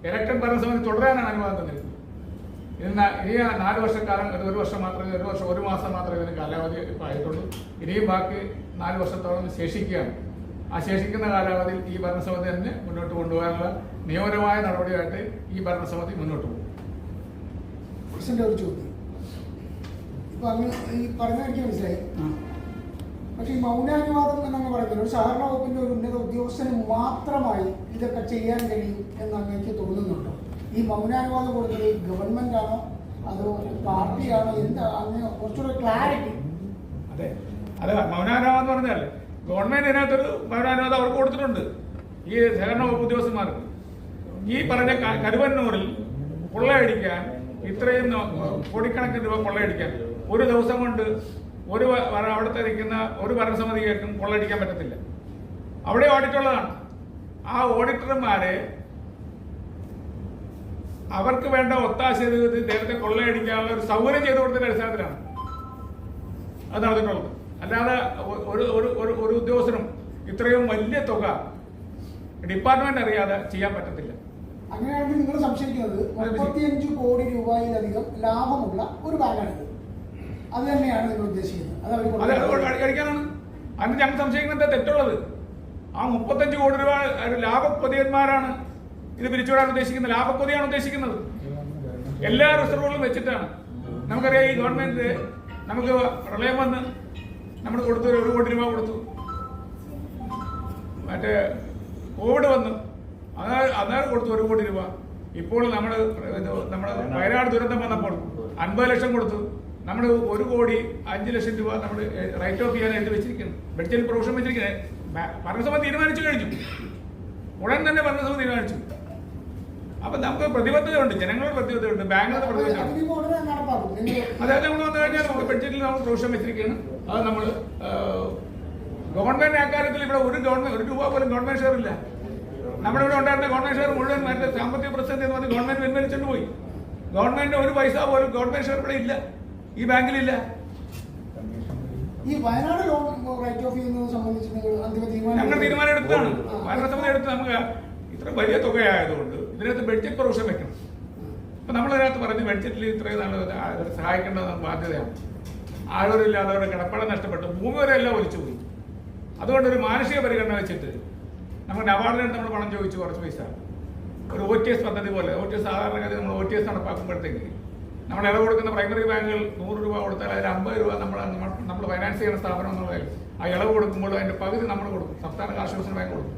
ഇലക്ടഡ് ഭരണസമിതി തുടരാനാണ് അനുവാദം തന്നിരിക്കുന്നത്. ഇനി 4 വർഷക്കാലം, ഇത് 1 വർഷം മാത്രമേ, 1 മാസം മാത്രമേ ഇതിന് കാലാവധി ഇപ്പോൾ ആയിട്ടുള്ളൂ. ഇനിയും ബാക്കി 4 വർഷത്തോളം ശേഷിക്കുകയാണ്. ആ ശേഷിക്കുന്ന കാലാവധിയിൽ ഈ ഭരണസമിതി തന്നെ മുന്നോട്ട് കൊണ്ടുപോകാനുള്ള നിയമപരമായ നടപടിയായിട്ട് ഈ ഭരണസമിതി മുന്നോട്ട് പോകും. ഒരു ചോദ്യം, ഇപ്പൊ അങ്ങ് ഈ പറഞ്ഞ എനിക്ക് മനസ്സിലായി. പക്ഷെ ഈ മൗനാനുവാദം എന്നങ്ങ് പറയുന്നത് ഒരു സഹകരണ വകുപ്പിന്റെ ഒരു ഉന്നത ഉദ്യോഗസ്ഥന് മാത്രമായി ഇതൊക്കെ ചെയ്യാൻ കഴിയും എന്ന് എനിക്ക് തോന്നുന്നുണ്ടോ? ഈ മൗനാനുവാദം കൊടുത്തത് ഗവൺമെന്റ് ആണോ അതോ പാർട്ടിയാണോ? എന്താ അങ്ങനെ കുറച്ചുകൂടെ ക്ലാരിറ്റി. അതെ, മൗനാനുവാദം എന്ന് പറഞ്ഞാൽ ഗവൺമെന്റ് ഇതിനകത്തൊരു മൗനാനുവാദം അവർക്ക് കൊടുത്തിട്ടുണ്ട്. ഈ സഹകരണ വകുപ്പ് ഉദ്യോഗസ്ഥന്മാർക്ക് ഈ പറഞ്ഞ കരുവന്നൂരിൽ കൊള്ളയടിക്കാൻ, ഇത്രയും കോടിക്കണക്കിന് രൂപ കൊള്ളയടിക്കാൻ ഒരു ദിവസം കൊണ്ട് അവിടുത്തെ നിൽക്കുന്ന ഒരു ഭരണസമിതിക്കും കൊള്ളയടിക്കാൻ പറ്റത്തില്ല. അവിടെ ഓഡിറ്റുള്ളതാണ്. ആ ഓഡിറ്റർമാരെ അവർക്ക് വേണ്ട ഒത്താശ നേരത്തെ കൊള്ളയടിക്കാനുള്ള ഒരു സൗകര്യം ചെയ്തു കൊടുത്തതിന്റെ അടിസ്ഥാനത്തിലാണ് അത് നടന്നിട്ടുള്ളത്. അല്ലാതെ ഒരു ഉദ്യോഗസ്ഥനും ഇത്രയും വലിയ തുക ഡിപ്പാർട്ട്മെന്റ് അറിയാതെ ചെയ്യാൻ പറ്റത്തില്ല. അങ്ങനെയാണെങ്കിൽ നിങ്ങൾ സംശയിക്കുന്നത് 35 കോടി രൂപയിലധികം ലാഭമുള്ള ഒരു ബാങ്കാണിത്. അത് തന്നെയാണ് നിങ്ങൾ ഉദ്ദേശിക്കുന്നത്? കഴിക്കാനാണ്. അതിന് ഞങ്ങൾ സംശയിക്കുന്നത് തെറ്റുള്ളത്. ആ 35 കോടി രൂപ ലാഭക്കൊതിയന്മാരാണ് ഇത് പിരിച്ചുവിടാൻ ഉദ്ദേശിക്കുന്നത്. ലാഭക്കൊതിയാണ് ഉദ്ദേശിക്കുന്നത്. എല്ലാ റിസർവുകളും വെച്ചിട്ടാണ്. നമുക്കറിയാം, ഈ ഗവൺമെന്റ് നമുക്ക് പ്രളയം വന്ന് നമ്മൾ കൊടുത്തു 1 കോടി രൂപ കൊടുത്തു. മറ്റേ കോവിഡ് വന്നു, അന്നേരം കൊടുത്തു 1 കോടി രൂപ. ഇപ്പോൾ നമ്മുടെ വയനാട് ദുരന്തം വന്നപ്പോൾ 50 ലക്ഷം കൊടുത്തു. നമ്മൾ 1,05,00,000 രൂപ നമ്മൾ റൈറ്റ് ഓഫ് ചെയ്യാൻ എഴുതി വെച്ചിരിക്കുന്നു. ബഡ്ജറ്റിൽ പ്രൊവിഷൻ വെച്ചിരിക്കുന്നത്. ഭരണസഭ തീരുമാനിച്ചു കഴിഞ്ഞു. ഉടൻ തന്നെ ഭരണസഭ തീരുമാനിച്ചു. അപ്പൊ നമുക്ക് പ്രതിബദ്ധതയുണ്ട്, ജനങ്ങളുടെ പ്രതിബദ്ധതയുണ്ട്, ബാങ്കുകളുടെ പ്രതിബദ്ധതയുണ്ട്. അതായത് നമ്മൾ വന്നു കഴിഞ്ഞാൽ നമുക്ക് ബഡ്ജറ്റിൽ നമ്മൾ പ്രൊവിഷൻ വെച്ചിരിക്കുകയാണ്. അത് നമ്മൾ ഗവൺമെന്റ് അക്കാര്യത്തിൽ ഇവിടെ ഒരു രൂപ പോലും ഗവൺമെന്റ് ഷെയർ ഇല്ല. നമ്മുടെ ഇവിടെ ഉണ്ടായിരുന്ന ഗവൺമെന്റ് ഷെയർ മുഴുവൻ മറ്റേ സാമ്പത്തിക പ്രതിസന്ധി എന്ന് പറഞ്ഞ് ഗവൺമെന്റ് പിൻവലിച്ചുകൊണ്ട് പോയി. ഗവൺമെന്റ് ഒരു പൈസ പോലും ഗവൺമെന്റ് ഷെയർ ഇവിടെ ഇല്ല, ഈ ബാങ്കിലില്ല. ഈ വയനാട് ലോൺ റൈറ്റ് ഓഫ് ചെയ്യുന്നത് സംബന്ധിച്ച് ഞങ്ങൾ തീരുമാനം എടുത്താണ്. ഭരണസമിതി എടുത്ത് നമുക്ക് ഇത്ര വലിയ തുകയായതുകൊണ്ട് ഇതിനകത്ത് ബഡ്ജറ്റ് പ്രൊവിഷൻ വെക്കണം. അപ്പൊ നമ്മളതിനകത്ത് പറഞ്ഞ് ബഡ്ജറ്റിൽ ഇത്രയും നല്ല സഹായിക്കേണ്ടത് ബാധ്യതയാണ്. ആളുകളില്ലാതെ കിടപ്പാടം നഷ്ടപ്പെട്ടു, ഭൂമി വരെ എല്ലാം ഒലിച്ചുപോയി. അതുകൊണ്ട് ഒരു മാനുഷിക പരിഗണന വെച്ചിട്ട് നമ്മൾ നബാർഡിനടുത്ത് നമ്മൾ പണം ചോദിച്ചു കുറച്ച് പൈസ. ഒരു OTS പദ്ധതി പോലെ, OTS സാധാരണഗതി നമ്മൾ OTS നടപ്പാക്കുമ്പോഴത്തേക്ക് നമ്മൾ ഇളവ് കൊടുക്കുന്ന പ്രൈമറി ബാങ്കുകൾ 100 രൂപ കൊടുത്താൽ അതിൽ 50 രൂപ നമ്മൾ ഫൈനാൻസ് ചെയ്യുന്ന സ്ഥാപനം എന്നുള്ളതിൽ ആ ഇളവ് കൊടുക്കുമ്പോൾ അതിന്റെ പകുതി നമ്മൾ കൊടുക്കും. സംസ്ഥാന കാർഷിക വികസന ബാങ്ക് കൊടുക്കും.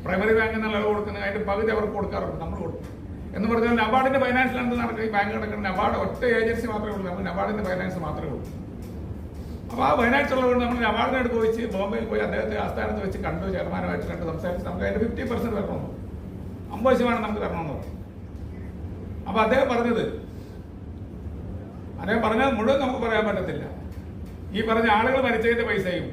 പ്രൈമറി ബാങ്കിൽ നിന്ന് ഇളവ് കൊടുക്കുന്ന അതിന്റെ പകുതി അവർക്ക് കൊടുക്കാറുണ്ട്, നമ്മൾ കൊടുക്കും. എന്ന് പറഞ്ഞാൽ നബാർഡിന്റെ ഫൈനാൻസിലാണ് നടക്കുക. ഈ ബാങ്ക് നടക്കുന്ന നബാർഡ് ഒറ്റ ഏജൻസി മാത്രമേ ഉള്ളൂ. നമ്മൾ നബാർഡിന്റെ ഫൈനാൻസ് മാത്രമേ ഉള്ളൂ. അപ്പോൾ ആ ഫൈനാൻസ് ഉള്ളതുകൊണ്ട് നമ്മൾ അവാർഡിനോട് ചോദിച്ച് ബോംബെയിൽ പോയി അദ്ദേഹത്തെ ആസ്ഥാനത്ത് വെച്ച് കണ്ടു, ചെയർമാനുമായിട്ട് കണ്ട് സംസാരിച്ച് നമുക്ക് അതിൻ്റെ 50% തരണമെന്ന്, 50% നമുക്ക് തരണമെന്ന് പറഞ്ഞു. അപ്പോൾ അദ്ദേഹം പറഞ്ഞത് മുഴുവൻ നമുക്ക് പറയാൻ പറ്റത്തില്ല. ഈ പറഞ്ഞ ആളുകൾ മരിച്ചതിൻ്റെ പൈസയും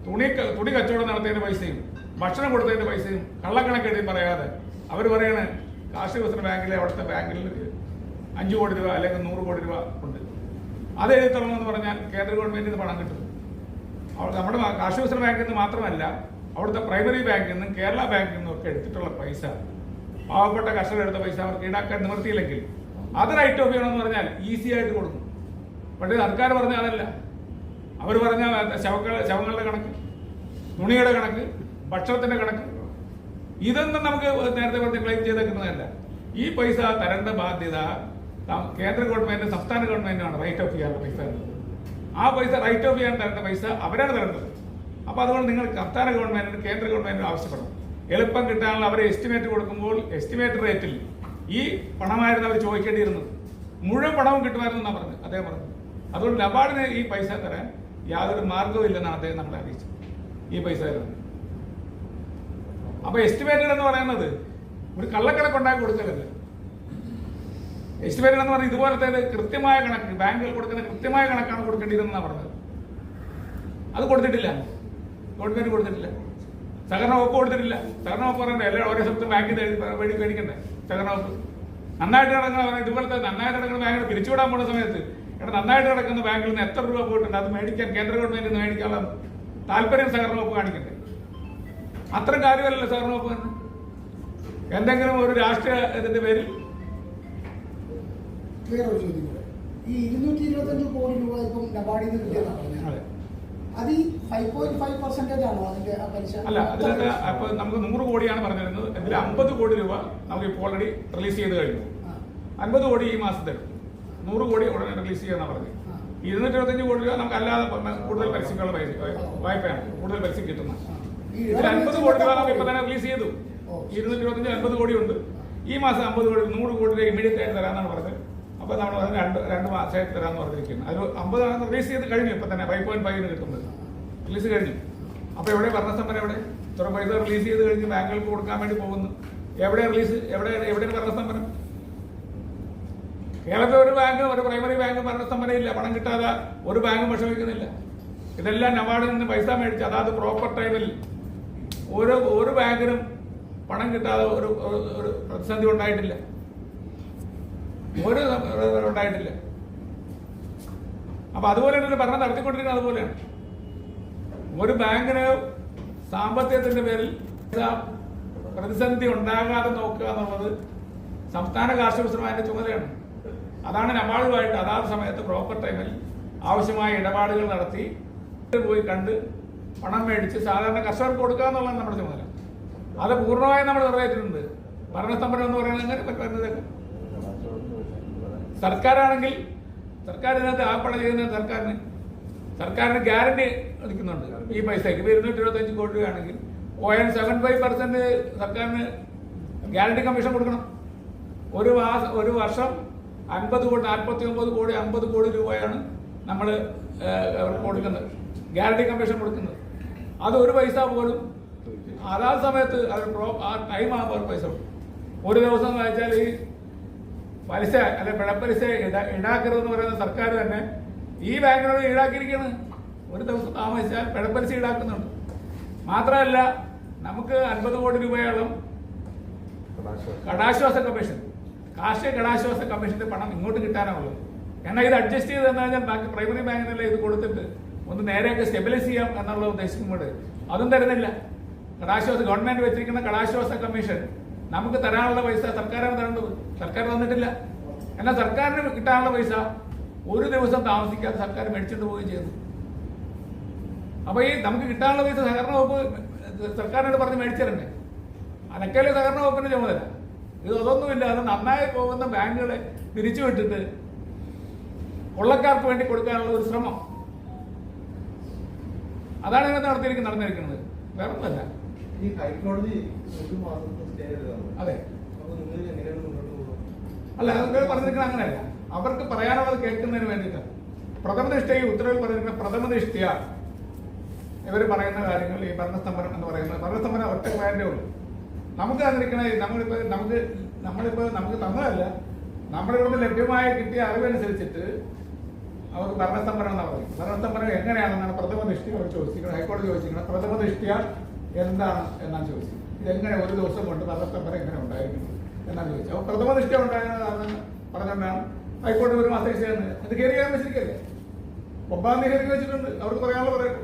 തുണി കച്ചവടം നടത്തിയതിൻ്റെ പൈസയും ഭക്ഷണം കൊടുത്തതിൻ്റെ പൈസയും കള്ളക്കണക്കെഴുതി പറയാതെ അവർ പറയണ കാർഷിക വികസന ബാങ്കിലെ അവിടുത്തെ ബാങ്കിൽ 5 കോടി രൂപ അല്ലെങ്കിൽ 100 കോടി രൂപ ഉണ്ട്, അത് എഴുതി തരണമെന്ന് പറഞ്ഞാൽ കേന്ദ്ര ഗവൺമെന്റിൽ നിന്ന് പണം കിട്ടും. നമ്മുടെ കാർഷിക വികസന ബാങ്കിൽ നിന്ന് മാത്രമല്ല, അവിടുത്തെ പ്രൈമറി ബാങ്കിൽ നിന്നും കേരള ബാങ്കിൽ നിന്നും ഒക്കെ എടുത്തിട്ടുള്ള പൈസ, പാവപ്പെട്ട കർഷകർ എടുത്ത പൈസ അവർക്ക് ഈടാക്കാൻ നിവർത്തിയില്ലെങ്കിൽ അത് റൈറ്റ് ഓഫ് ചെയ്യണമെന്ന് പറഞ്ഞാൽ ഈസി ആയിട്ട് കൊടുക്കും. പക്ഷേ സർക്കാർ പറഞ്ഞാൽ അതല്ല. അവർ പറഞ്ഞാൽ ശവങ്ങളുടെ കണക്ക്, തുണിയുടെ കണക്ക്, ഭക്ഷണത്തിന്റെ കണക്ക്, ഇതൊന്നും നമുക്ക് നേരത്തെ പറഞ്ഞ് ക്ലെയിം ചെയ്തേക്കുന്നതല്ല. ഈ പൈസ തരേണ്ട ബാധ്യത കേന്ദ്ര ഗവൺമെന്റ്, സംസ്ഥാന ഗവൺമെന്റാണ് റൈറ്റ് ഓഫ് ചെയ്യാനുള്ള പൈസ. ആ പൈസ റൈറ്റ് ഓഫ് ചെയ്യാൻ തരേണ്ട പൈസ അവരാണ് തരേണ്ടത്. അപ്പോൾ അതുകൊണ്ട് നിങ്ങൾ സംസ്ഥാന ഗവൺമെന്റിന് കേന്ദ്ര ഗവൺമെന്റിന് ആവശ്യപ്പെടണം. എളുപ്പം കിട്ടാനുള്ള അവർ എസ്റ്റിമേറ്റ് കൊടുക്കുമ്പോൾ എസ്റ്റിമേറ്റ് റേറ്റിൽ ഈ പണമായിരുന്നു അവർ ചോദിക്കേണ്ടിയിരുന്നത്. മുഴുവൻ പണവും കിട്ടുമായിരുന്നു എന്നാണ് പറഞ്ഞത്, അദ്ദേഹം പറഞ്ഞു. അതുകൊണ്ട് നബാർഡിന് ഈ പൈസ തരാൻ യാതൊരു മാർഗവും ഇല്ലെന്നാണ് അദ്ദേഹം നമ്മളെ അറിയിച്ചത്. ഈ പൈസ തരുന്നത്. അപ്പൊ എസ്റ്റിമേറ്റഡ് എന്ന് പറയുന്നത് ഒരു കള്ളക്കണക്കുണ്ടാക്കി കൊടുക്കലല്ല. എസ്റ്റിമേറ്റഡ് എന്ന് പറഞ്ഞാൽ ഇതുപോലത്തെ കൃത്യമായ കണക്ക്, ബാങ്കുകൾ കൊടുക്കുന്ന കൃത്യമായ കണക്കാണ് കൊടുക്കേണ്ടിയിരുന്നാണ് പറഞ്ഞത്. അത് കൊടുത്തിട്ടില്ല, ഗവൺമെന്റ് കൊടുത്തിട്ടില്ല, സഹകരണ വകുപ്പ് കൊടുത്തിട്ടില്ല. സഹകരണ വകുപ്പ് പറയണ്ടേ എല്ലാം ഓരോ സ്ഥലത്തും ബാങ്കിൽ വഴി മേടിക്കണ്ടേ? സഹകരണ വകുപ്പ് നന്നായിട്ട് കിടക്കുന്ന ഇതുപോലത്തെ നന്നായിട്ട് കിടക്കുന്ന ബാങ്കുകൾ പിരിച്ചുവിടാൻ പോകുന്ന സമയത്ത് നന്നായിട്ട് കിടക്കുന്ന ബാങ്കിൽ നിന്ന് എത്ര രൂപ പോയിട്ടുണ്ട് അത് മേടിക്കാൻ കേന്ദ്ര ഗവൺമെന്റിൽ നിന്ന് മേടിക്കാനുള്ള താല്പര്യം സഹകരണ വകുപ്പ് കാണിക്കണ്ടേ? അത്രയും കാര്യമല്ലല്ലോ സഹകരണ വകുപ്പ് തന്നെ. എന്തെങ്കിലും ഒരു രാഷ്ട്രീയ ഇതിന്റെ പേരിൽ ഈ 225 കോടി രൂപ ഇപ്പം നബാർഡിൽ നിന്ന് കിട്ടിയതാണ്. അത് ഈ 5.5% ആണോ അതിന്റെ പലിശ? അല്ല, അതിലൊക്കെ അപ്പൊ നമുക്ക് 100 കോടിയാണ് പറഞ്ഞിരുന്നത്. ഇതിൽ 50 കോടി രൂപ നമുക്ക് ഇപ്പോൾ ഓൾറെഡി റിലീസ് ചെയ്ത് കഴിഞ്ഞു. 50 കോടി ഈ മാസം തരും, 100 കോടി ഉടനെ റിലീസ് ചെയ്യാന്നാണ് പറഞ്ഞത്. 225 കോടി രൂപ നമുക്ക് അല്ലാതെ കൂടുതൽ പലിശക്കുള്ള വായ്പയാണ്, കൂടുതൽ പലിശ കിട്ടുന്നത്. ഇതിൽ 50 കോടി രൂപ നമുക്ക് ഇപ്പൊ തന്നെ റിലീസ് ചെയ്തു. 225 50 കോടി ഉണ്ട്. ഈ മാസം 50 കോടി 100 കോടി രൂപ ഇമ്മീഡിയറ്റ് ആയിട്ട് തരാമെന്നാണ് പറഞ്ഞത്. അപ്പൊ നമ്മൾ രണ്ട് മാസമായിട്ട് തരാമെന്ന് പറഞ്ഞിരിക്കുന്നത്. അത് 50 റിലീസ് ചെയ്ത് കഴിഞ്ഞു. ഇപ്പൊ തന്നെ 5.5 കിട്ടുന്നത് റിലീസ് കഴിഞ്ഞു. അപ്പൊ എവിടെ ഭരണസംഭരണം? എവിടെ ഇത്ര പൈസ റിലീസ് ചെയ്ത് കഴിഞ്ഞ് ബാങ്കുകൾക്ക് കൊടുക്കാൻ വേണ്ടി പോകുന്നു? എവിടെ റിലീസ്? എവിടെയാണ് ഭരണസംഭരണം? കേരളത്തിലെ ഒരു ബാങ്ക്, ഒരു പ്രൈമറി ബാങ്ക് ഭരണസംഭരണം ഇല്ല. പണം കിട്ടാതെ ഒരു ബാങ്കും വിഷമിക്കുന്നില്ല. ഇതെല്ലാം നബാർഡിൽ നിന്ന് പൈസ മേടിച്ച് അതാത് പ്രോപ്പർ ടൈമിൽ ഒരു ബാങ്കിനും പണം കിട്ടാതെ ഒരു പ്രതിസന്ധി ഉണ്ടായിട്ടില്ല, ഉണ്ടായിട്ടില്ല. അപ്പൊ അതുപോലെ ഭരണം നടത്തിക്കൊണ്ടിരിക്കുന്നത് അതുപോലെയാണ്. ഒരു ബാങ്കിന് സാമ്പത്തികത്തിന്റെ പേരിൽ പ്രതിസന്ധി ഉണ്ടാകാതെ നോക്കുക എന്നുള്ളത് സംസ്ഥാന കാർഷിക വികസനത്തിന്റെ ചുമതലയാണ്. അതാണ് നബാർഡുമായിട്ട് അതാത് സമയത്ത് പ്രോപ്പർ ടൈമിൽ ആവശ്യമായ ഇടപാടുകൾ നടത്തി പോയി കണ്ട് പണം മേടിച്ച് സാധാരണ കർഷകർക്ക് കൊടുക്കുക എന്നുള്ളതാണ് നമ്മുടെ ചുമതല. അത് പൂർണ്ണമായും നമ്മൾ നിറവേറ്റിട്ടുണ്ട്. ഭരണസംഭരണം എന്ന് പറയുന്നത് എങ്ങനെ പറ്റുന്നതൊക്കെ സർക്കാരാണെങ്കിൽ സർക്കാർ ഇതിനകത്ത് ആപ്പണ ചെയ്യുന്ന സർക്കാരിന് ഗ്യാരണ്ടി നിൽക്കുന്നുണ്ട്. ഈ പൈസയ്ക്ക് 225 കോടി രൂപയാണെങ്കിൽ 0.75% സർക്കാരിന് ഗ്യാരണ്ടി കമ്മീഷൻ കൊടുക്കണം. ഒരു വർഷം 50 കോടി 49 കോടി 50 കോടി രൂപയാണ് നമ്മൾ കൊടുക്കുന്നത്, ഗ്യാരണ്ടി കമ്മീഷൻ കൊടുക്കുന്നത്. അത് ഒരു പൈസ പോലും അതാത് സമയത്ത് ആ ടൈം ആകുമ്പോൾ പൈസ കൊടുക്കും. ഒരു ദിവസം എന്ന് വെച്ചാൽ ഈ പലിശ അല്ലെ പിഴപ്പലിശ ഈടാക്കരുതെന്ന് പറയുന്ന സർക്കാർ തന്നെ ഈ ബാങ്കിനോട് ഈടാക്കിയിരിക്കുകയാണ്. ഒരു ദിവസം താമസിച്ചാൽ പിഴപ്പലിശ ഈടാക്കുന്നുണ്ട്. മാത്രമല്ല നമുക്ക് 50 കോടി രൂപയോളം കടാശ്വാസ കമ്മീഷൻ, കാർഷിക കടാശ്വാസ കമ്മീഷന്റെ പണം ഇങ്ങോട്ട് കിട്ടാനുള്ളത്. എന്നാൽ ഇത് അഡ്ജസ്റ്റ് ചെയ്ത് തന്നു കഴിഞ്ഞാൽ ബാക്കി പ്രൈമറി ബാങ്കിനല്ലേ ഇത് കൊടുത്തിട്ട് ഒന്ന് നേരെയൊക്കെ സ്റ്റെബിലൈസ് ചെയ്യാം എന്നുള്ള ഉദ്ദേശിക്കുമ്പോൾ അതും തരുന്നില്ല. കടാശ്വാസ ഗവൺമെന്റ് വെച്ചിരിക്കുന്ന കടാശ്വാസ കമ്മീഷൻ നമുക്ക് തരാനുള്ള പൈസ സർക്കാരാണ് തരേണ്ടത്. സർക്കാർ തന്നിട്ടില്ല. എന്നാൽ സർക്കാരിന് കിട്ടാനുള്ള പൈസ ഒരു ദിവസം താമസിക്കാതെ സർക്കാർ മേടിച്ചിട്ട് പോവുകയും ചെയ്തു. അപ്പൊ ഈ നമുക്ക് കിട്ടാനുള്ള പൈസ സഹകരണ വകുപ്പ് സർക്കാരിനോട് പറഞ്ഞ് മേടിച്ചിരണ്ടേ? അനക്കല്ലേ സഹകരണ വകുപ്പിന്റെ ചുമതല. ഇത് അതൊന്നുമില്ല. അത് നന്നായി പോകുന്ന ബാങ്കുകളെ പിരിച്ചുവിട്ടിട്ട് കൊള്ളക്കാർക്ക് വേണ്ടി കൊടുക്കാനുള്ള ഒരു ശ്രമം, അതാണ് ഇതിനകത്ത് നടന്നിരിക്കുന്നത്. വേറെ ഒന്നല്ല. ഈ ഹൈക്കോടതി അതെ, അല്ല അത് പറഞ്ഞിരിക്കുന്നത് അങ്ങനെയല്ല. അവർക്ക് പറയാനുള്ളത് കേൾക്കുന്നതിന് വേണ്ടിയിട്ടാണ്. പ്രഥമനിഷ്ഠ ഈ ഉത്തരവിൽ പറയുന്ന പ്രഥമനിഷ്ഠ ഇവർ പറയുന്ന കാര്യങ്ങൾ ഈ ഭരണസ്തംഭനം എന്ന് പറയുന്നത് ഭരണസ്തംഭനം ഒറ്റ പോയിന്റേ ഉള്ളൂ. നമുക്ക് തന്നിരിക്കണ നമുക്ക് തന്നതല്ല, നമ്മുടെ ഇവിടെ ലഭ്യമായി കിട്ടിയ അറിവനുസരിച്ചിട്ട് അവർക്ക് ഭരണസ്തംഭനം എന്നാണ് പറയും. ഭരണസ്തംഭനം എങ്ങനെയാണെന്നാണ് പ്രഥമനിഷ്ഠ അവർ ചോദിച്ചിരിക്കുന്നത്. ഹൈക്കോടതി ചോദിച്ചിരിക്കുന്നത് പ്രഥമനിഷ്ഠ എന്താണ് എന്നാണ് ചോദിച്ചത്. ഇതെങ്ങനെ ഒരു ദിവസം കൊണ്ട് ഭരണസ്തംഭനം എങ്ങനെ ഉണ്ടായിരിക്കുന്നത് എന്നാണ് ചോദിച്ചത്. അപ്പോൾ പ്രഥമനിഷ്ഠ ഉണ്ടായിരുന്നതാണെന്ന് പറഞ്ഞുകൊണ്ടാണ് ഹൈക്കോടതി ഒരു മാസം ചെയ്യുന്നത്. അത് കയറിയാൻ വെച്ചിരിക്കല്ലേ, 9 തീയതി വെച്ചിട്ടുണ്ട്. അവർക്ക് പറയാനുള്ള പറയട്ടെ.